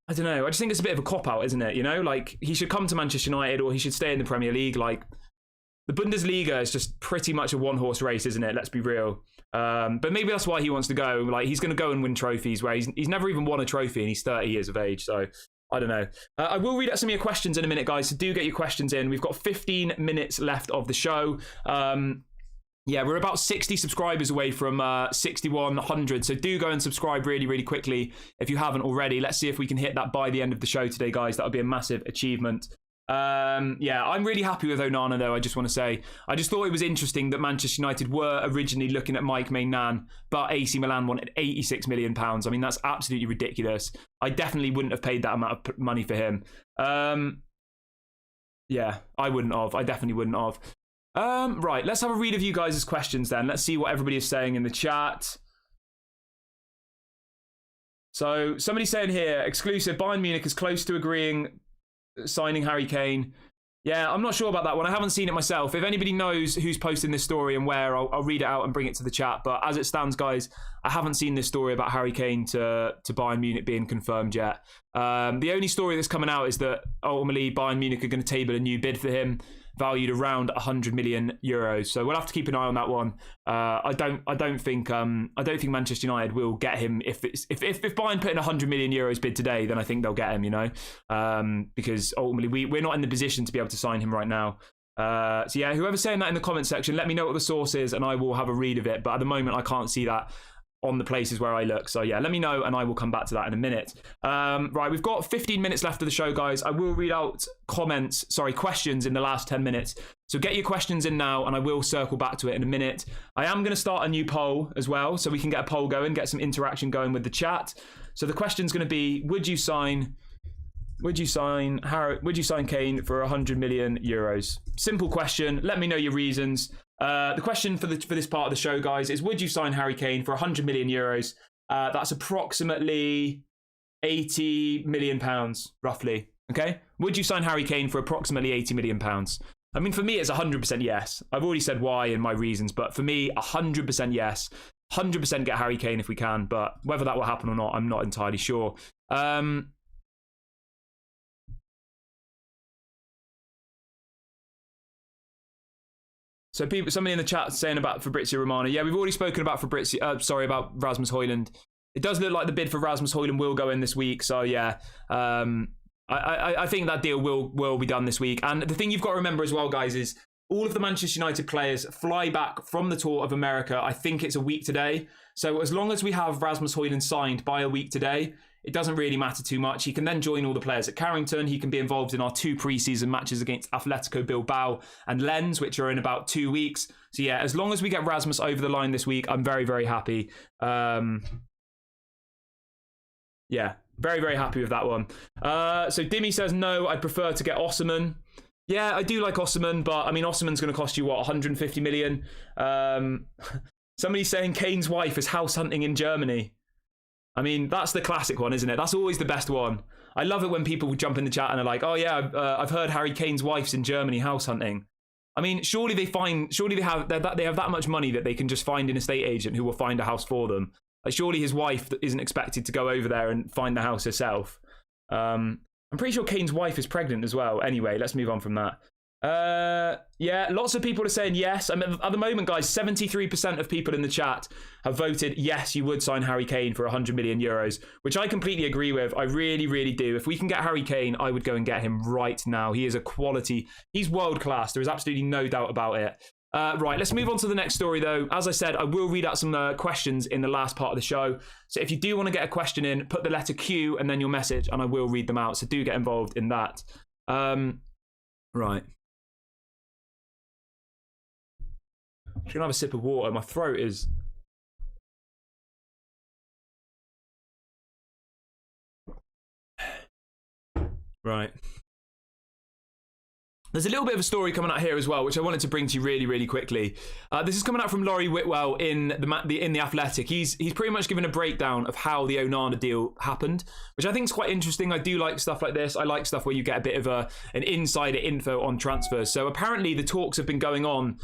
I don't know. I just think it's a bit of a cop-out, isn't it? You know, like, he should come to Manchester United or he should stay in the Premier League. Like, the Bundesliga is just pretty much a one-horse race, isn't it? Let's be real. But maybe that's why he wants to go. Like, he's going to go and win trophies where he's never even won a trophy and he's 30 years of age. So, I don't know. I will read out some of your questions in a minute, guys. So do get your questions in. We've got 15 minutes left of the show. Yeah, we're about 60 subscribers away from 6,100. So do go and subscribe really, really quickly if you haven't already. Let's see if we can hit that by the end of the show today, guys. That would be a massive achievement. Yeah, I'm really happy with Onana, though, I just want to say. I just thought it was interesting that Manchester United were originally looking at Mike Maignan, but AC Milan wanted £86 million. I mean, that's absolutely ridiculous. I definitely wouldn't have paid that amount of money for him. Yeah, I wouldn't have. I definitely wouldn't have. Right, let's have a read of you guys' questions then. Let's see what everybody is saying in the chat. So, somebody's saying here, exclusive, Bayern Munich is close to agreeing signing Harry Kane. Yeah, I'm not sure about that one. I haven't seen it myself. If anybody knows who's posting this story and where, I'll read it out and bring it to the chat. But as it stands, guys, I haven't seen this story about Harry Kane to Bayern Munich being confirmed yet. The only story that's coming out is that ultimately Bayern Munich are going to table a new bid for him, valued around 100 million euros. So we'll have to keep an eye on that one. I don't think Manchester United will get him if Bayern put in 100 million euros bid today, then I think they'll get him, you know, because ultimately we're not in the position to be able to sign him right now. So yeah, whoever's saying that in the comment section, let me know what the source is and I will have a read of it. But at the moment, I can't see that on the places where I look. So yeah, let me know and I will come back to that in a minute. Right, we've got 15 minutes left of the show, guys. I will read out questions in the last 10 minutes. So get your questions in now and I will circle back to it in a minute. I am going to start a new poll as well, so we can get a poll going, get some interaction going with the chat. So the question's going to be, would you sign Kane for 100 million euros? Simple question. Let me know your reasons. The question for this part of the show, guys, is would you sign Harry Kane for 100 million euros? That's approximately 80 million pounds, roughly. Okay? Would you sign Harry Kane for approximately 80 million pounds? I mean, for me, it's 100% yes. I've already said why and my reasons, but for me, 100% yes. 100% get Harry Kane if we can, but whether that will happen or not, I'm not entirely sure. So somebody in the chat saying about Fabrizio Romano. Yeah, we've already spoken about about Rasmus Hojlund. It does look like the bid for Rasmus Hojlund will go in this week. So yeah, I think that deal will be done this week. And the thing you've got to remember as well, guys, is all of the Manchester United players fly back from the tour of America. I think it's a week today. So as long as we have Rasmus Hojlund signed by a week today, it doesn't really matter too much. He can then join all the players at Carrington. He can be involved in our 2 pre-season matches against Atletico Bilbao and Lens, which are in about 2 weeks. So yeah, as long as we get Rasmus over the line this week, I'm very, very happy. Yeah, very, very happy with that one. So Dimmy says, no, I'd prefer to get Osimhen. Yeah, I do like Osimhen, but I mean, Osimhen's going to cost you, what, 150 million? Somebody's saying Kane's wife is house hunting in Germany. I mean, that's the classic one, isn't it? That's always the best one. I love it when people jump in the chat and are like, oh yeah, I've heard Harry Kane's wife's in Germany house hunting. I mean, surely they have that much money that they can just find an estate agent who will find a house for them. Like, surely his wife isn't expected to go over there and find the house herself. I'm pretty sure Kane's wife is pregnant as well. Anyway, let's move on from that. Yeah, lots of people are saying yes. I mean, at the moment, guys, 73% of people in the chat have voted yes, you would sign Harry Kane for 100 million euros, which I completely agree with. I really, really do. If we can get Harry Kane, I would go and get him right now. He is a quality. He's world class. There is absolutely no doubt about it. Right, let's move on to the next story, though. As I said, I will read out some questions in the last part of the show. So if you do want to get a question in, put the letter Q and then your message, and I will read them out. So do get involved in that. Right. I'm just going to have a sip of water. My throat is... Right. There's a little bit of a story coming out here as well, which I wanted to bring to you really, really quickly. This is coming out from Laurie Whitwell in the Athletic. He's pretty much given a breakdown of how the Onana deal happened, which I think is quite interesting. I do like stuff like this. I like stuff where you get a bit of an insider info on transfers. So apparently the talks have been going on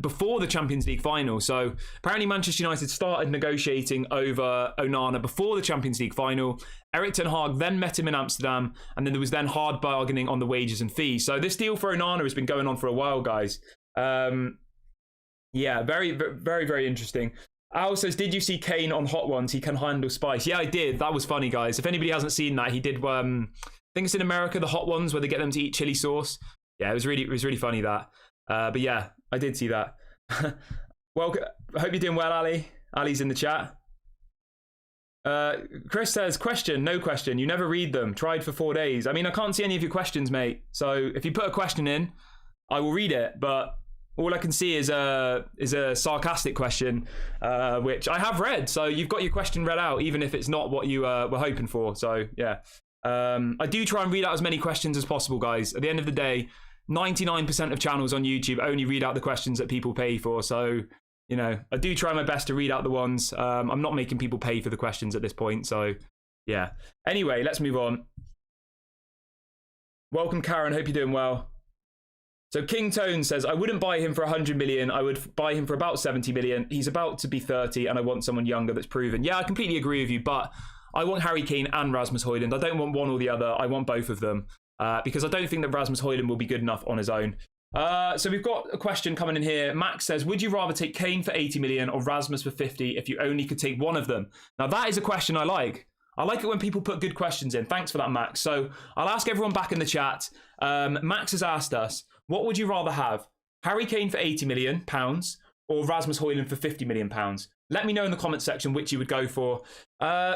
before the Champions League final. So apparently Manchester United started negotiating over Onana before the Champions League final. Erik ten Hag then met him in Amsterdam, and then there was then hard bargaining on the wages and fees. So this deal for Onana has been going on for a while, guys. Yeah, very, very, very interesting. Al says, did you see Kane on Hot Ones? He can handle spice. Yeah, I did. That was funny, guys. If anybody hasn't seen that, he did, I think it's in America, the Hot Ones, where they get them to eat chili sauce. Yeah, it was really funny, that. But yeah, I did see that. Well, I hope you're doing well, Ali. Ali's in the chat. Chris says, question, no question. You never read them. Tried for 4 days. I mean, I can't see any of your questions, mate. So if you put a question in, I will read it. But all I can see is a sarcastic question, which I have read. So you've got your question read out, even if it's not what you were hoping for. So yeah, I do try and read out as many questions as possible, guys. At the end of the day, 99% of channels on YouTube only read out the questions that people pay for. So, you know, I do try my best to read out the ones. I'm not making people pay for the questions at this point. So, yeah. Anyway, let's move on. Welcome, Karen. Hope you're doing well. So, King Tone says, I wouldn't buy him for 100 million. I would buy him for about 70 million. He's about to be 30, and I want someone younger that's proven. Yeah, I completely agree with you, but I want Harry Kane and Rasmus Hojlund. I don't want one or the other. I want both of them. Because I don't think that Rasmus Hojlund will be good enough on his own. So we've got a question coming in here. Max says, would you rather take Kane for 80 million or Rasmus for 50 if you only could take one of them? Now, that is a question I like. I like it when people put good questions in. Thanks for that, Max. So I'll ask everyone back in the chat. Max has asked us, what would you rather have? Harry Kane for 80 million pounds or Rasmus Hojlund for 50 million pounds? Let me know in the comment section which you would go for.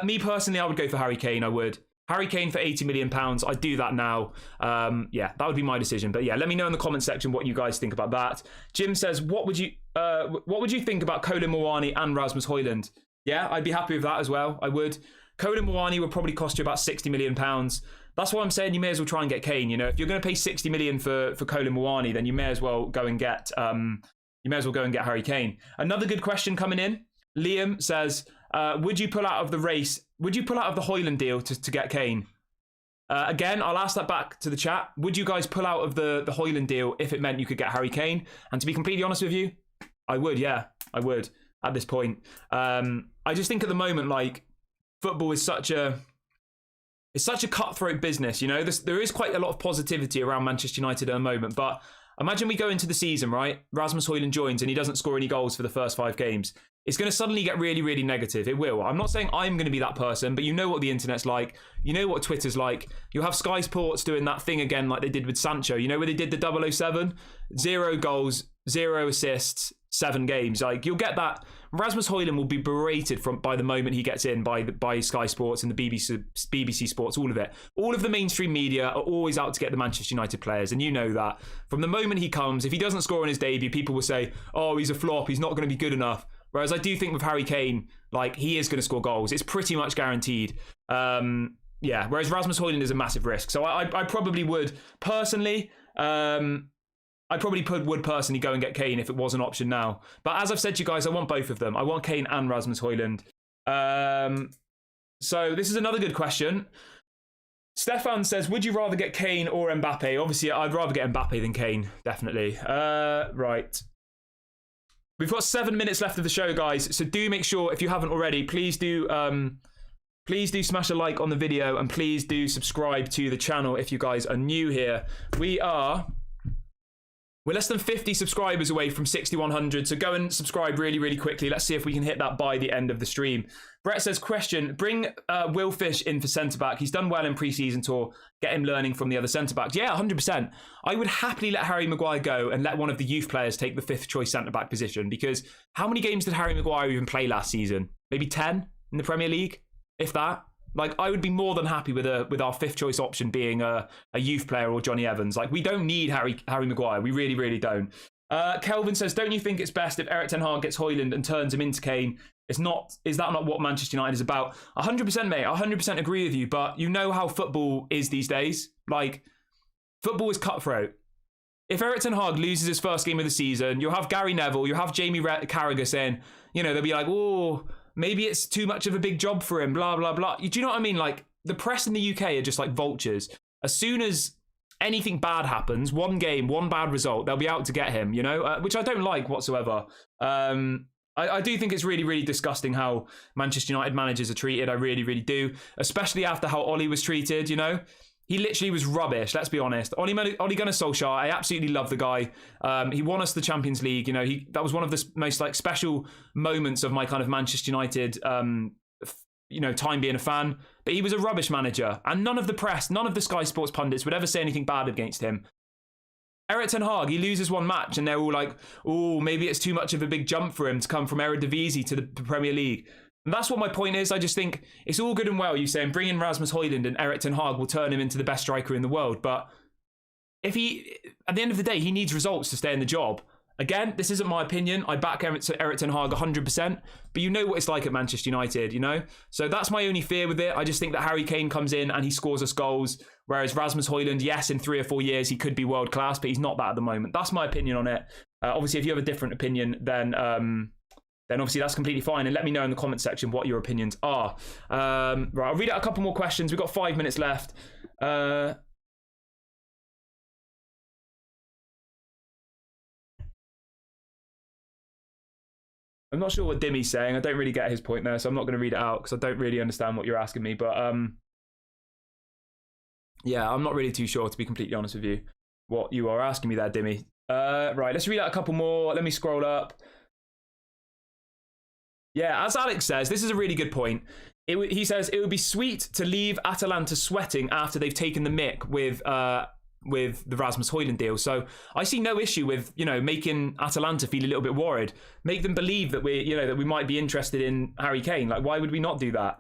Me personally, I would go for Harry Kane. I would. Harry Kane for 80 million pounds. I'd do that now. Yeah, that would be my decision. But yeah, let me know in the comment section what you guys think about that. Jim says, what would you think about Colin Muani and Rasmus Hojlund? Yeah, I'd be happy with that as well. I would. Colin Muani would probably cost you about 60 million pounds. That's why I'm saying you may as well try and get Kane. You know, if you're going to pay 60 million for Colin Muani, then you may as well go and get Harry Kane. Another good question coming in. Liam says, would you pull out of the race? Would you pull out of the Hojlund deal to get Kane? Again, I'll ask that back to the chat. Would you guys pull out of the Hojlund deal if it meant you could get Harry Kane? And to be completely honest with you, I would, yeah. I would at this point. I just think at the moment, like, football is such a cutthroat business, you know? There is quite a lot of positivity around Manchester United at the moment, but imagine we go into the season, right? Rasmus Hojlund joins and he doesn't score any goals for the first 5 games. It's going to suddenly get really, really negative. It will. I'm not saying I'm going to be that person, but you know what the internet's like. You know what Twitter's like. You'll have Sky Sports doing that thing again like they did with Sancho. You know where they did the 007? 0 goals, 0 assists, 7 games. Like, you'll get that. Rasmus Hojlund will be berated by the moment he gets in by Sky Sports and the BBC Sports, all of it. All of the mainstream media are always out to get the Manchester United players, and you know that. From the moment he comes, if he doesn't score on his debut, people will say, oh, he's a flop, he's not going to be good enough. Whereas I do think with Harry Kane, like, he is going to score goals. It's pretty much guaranteed. Yeah, whereas Rasmus Hojlund is a massive risk. So I probably would, personally, I probably would personally go and get Kane if it was an option now. But as I've said to you guys, I want both of them. I want Kane and Rasmus Hojlund. So this is another good question. Stefan says, would you rather get Kane or Mbappe? Obviously, I'd rather get Mbappe than Kane, definitely. Right. We've got 7 minutes left of the show, guys. So do make sure, if you haven't already, please do smash a like on the video and please do subscribe to the channel if you guys are new here. We're less than 50 subscribers away from 6,100, so go and subscribe really, really quickly. Let's see if we can hit that by the end of the stream. Brett says, question, bring Will Fish in for centre-back. He's done well in pre-season tour. Get him learning from the other centre-backs. Yeah, 100%. I would happily let Harry Maguire go and let one of the youth players take the 5th choice centre-back position, because how many games did Harry Maguire even play last season? Maybe 10 in the Premier League, if that. Like, I would be more than happy with our 5th choice option being a youth player or Johnny Evans. Like, we don't need Harry Maguire. We really, really don't. Kelvin says, don't you think it's best if Erik ten Hag gets Hojlund and turns him into Kane? Is that not what Manchester United is about? 100%, mate. 100% agree with you. But you know how football is these days. Like, football is cutthroat. if Erik ten Hag loses his first game of the season, you'll have Gary Neville, you'll have Jamie Carragher saying, you know, they'll be like, oh, maybe it's too much of a big job for him, blah, blah, blah. Do you know what I mean? Like, the press in the UK are just like vultures. As soon as anything bad happens, one game, one bad result, they'll be out to get him, you know, which I don't like whatsoever. I do think it's really, really disgusting how Manchester United managers are treated. I really, really do, especially after how Ollie was treated, you know. He literally was rubbish, let's be honest. Ole Gunnar Solskjaer, I absolutely love the guy. He won us the Champions League, you know. That was one of the most like special moments of my kind of Manchester United you know, time being a fan. But he was a rubbish manager, and none of the press, none of the Sky Sports pundits would ever say anything bad against him. Erik ten Hag, he loses one match and they're all like, oh, maybe it's too much of a big jump for him to come from Eredivisie to the Premier League. And that's what my point is. I just think it's all good and well you saying bring in Rasmus Hojlund and Erik ten Hag will turn him into the best striker in the world. But if he, at the end of the day, he needs results to stay in the job. Again, this isn't my opinion. I back Erik ten Hag 100%, but you know what it's like at Manchester United, you know? So that's my only fear with it. I just think that Harry Kane comes in and he scores us goals, whereas Rasmus Hojlund, yes, in 3 or 4 years, he could be world class, but he's not that at the moment. That's my opinion on it. Obviously, if you have a different opinion, then obviously that's completely fine. And let me know in the comment section what your opinions are. Right, I'll read out a couple more questions. We've got 5 minutes left. I'm not sure what Dimmy's saying. I don't really get his point there, so I'm not going to read it out because I don't really understand what you're asking me. But yeah, I'm not really too sure, to be completely honest with you, what you are asking me there, Dimmy. Right, let's read out a couple more. Let me scroll up. Yeah, as Alex says, this is a really good point. He says, it would be sweet to leave Atalanta sweating after they've taken the mick with the Rasmus Hojlund deal. So I see no issue with, you know, making Atalanta feel a little bit worried. Make them believe that we, you know, that we might be interested in Harry Kane. Like, why would we not do that?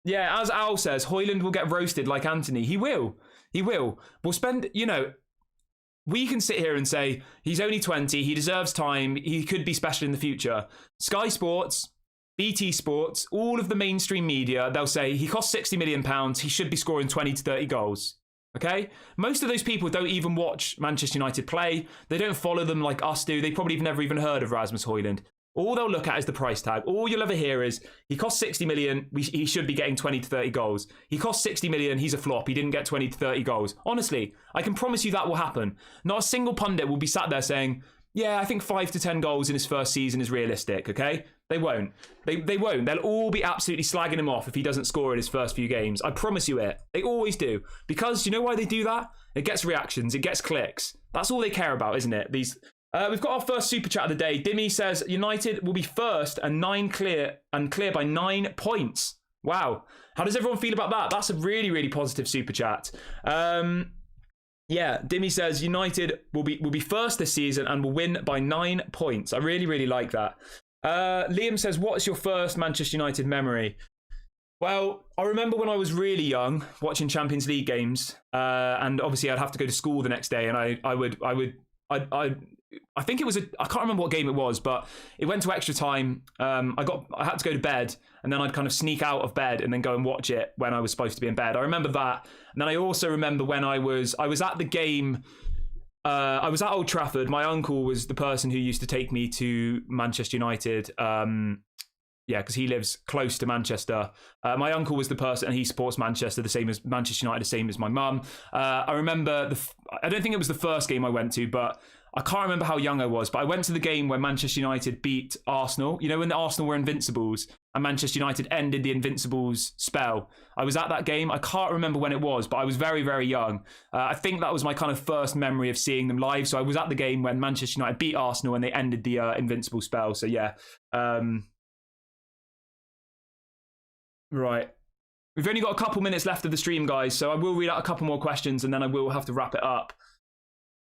Yeah, as Al says, Hojlund will get roasted like Anthony. He will. He will. We'll spend, you know, we can sit here and say he's only 20, he deserves time, he could be special in the future. Sky Sports, BT Sports, all of the mainstream media, they'll say he costs £60 million, he should be scoring 20 to 30 goals. Okay? Most of those people don't even watch Manchester United play. They don't follow them like us do. They probably have never even heard of Rasmus Hojlund. All they'll look at is the price tag. All you'll ever hear is, he costs 60 million, he should be getting 20 to 30 goals. He costs 60 million, he's a flop, he didn't get 20 to 30 goals. Honestly, I can promise you that will happen. Not a single pundit will be sat there saying, yeah, I think 5 to 10 goals in his first season is realistic, okay? They won't. They won't. They'll all be absolutely slagging him off if he doesn't score in his first few games. I promise you it. They always do. Because you know why they do that? It gets reactions, it gets clicks. That's all they care about, isn't it? We've got our first super chat of the day. Dimmy says United will be first and clear by 9 points. Wow. How does everyone feel about that? That's a really, really positive super chat. Yeah, Dimmy says United will be first this season and will win by 9 points. I really, really like that. Liam says, what's your first Manchester United memory? Well, I remember when I was really young watching Champions League games, and obviously I'd have to go to school the next day, and I think it was I can't remember what game it was, but it went to extra time. I had to go to bed, and then I'd kind of sneak out of bed and then go and watch it when I was supposed to be in bed. I remember that. And then I also remember when I was at the game. I was at Old Trafford. My uncle was the person who used to take me to Manchester United. Yeah, because he lives close to Manchester. My uncle was the person, and he supports Manchester, the same as Manchester United, the same as my mum. I remember, I don't think it was the first game I went to, but I can't remember how young I was, but I went to the game when Manchester United beat Arsenal. You know, when the Arsenal were Invincibles and Manchester United ended the Invincibles spell. I was at that game. I can't remember when it was, but I was very, very young. I think that was my kind of first memory of seeing them live. So I was at the game when Manchester United beat Arsenal and they ended the Invincible spell. So yeah. Right. We've only got a couple minutes left of the stream, guys, so I will read out a couple more questions and then I will have to wrap it up.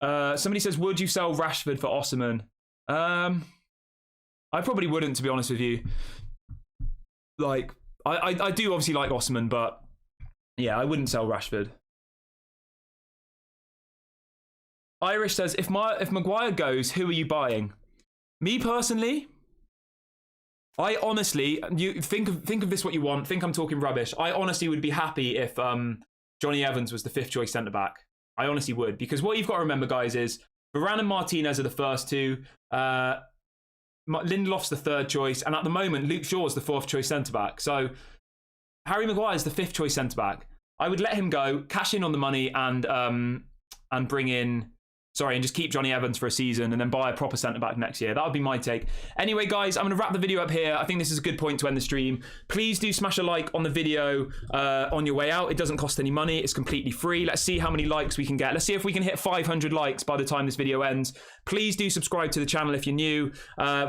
Somebody says, would you sell Rashford for Osimhen? I probably wouldn't, to be honest with you. Like, I do obviously like Osimhen, but yeah, I wouldn't sell Rashford. Irish says, if Maguire goes, who are you buying? Me personally, I honestly, you think of this what you want. Think I'm talking rubbish. I honestly would be happy if John Johnny Evans was the 5th choice centre-back. I honestly would, because what you've got to remember, guys, is Varane and Martinez are the first two. Lindelof's the 3rd choice, and at the moment, Luke Shaw's the 4th choice centre-back. So Harry Maguire's the 5th choice centre-back. I would let him go, cash in on the money, and bring in... Sorry, and just keep Johnny Evans for a season and then buy a proper centre-back next year. That would be my take. Anyway, guys, I'm going to wrap the video up here. I think this is a good point to end the stream. Please do smash a like on the video on your way out. It doesn't cost any money. It's completely free. Let's see how many likes we can get. Let's see if we can hit 500 likes by the time this video ends. Please do subscribe to the channel if you're new.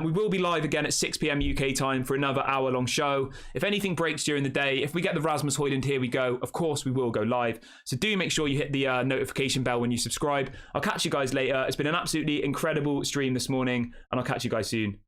We will be live again at 6 p.m. UK time for another hour-long show. If anything breaks during the day, if we get the Rasmus Hojlund here we go, of course we will go live. So do make sure you hit the notification bell when you subscribe. I'll catch you guys later. It's been an absolutely incredible stream this morning, and I'll catch you guys soon.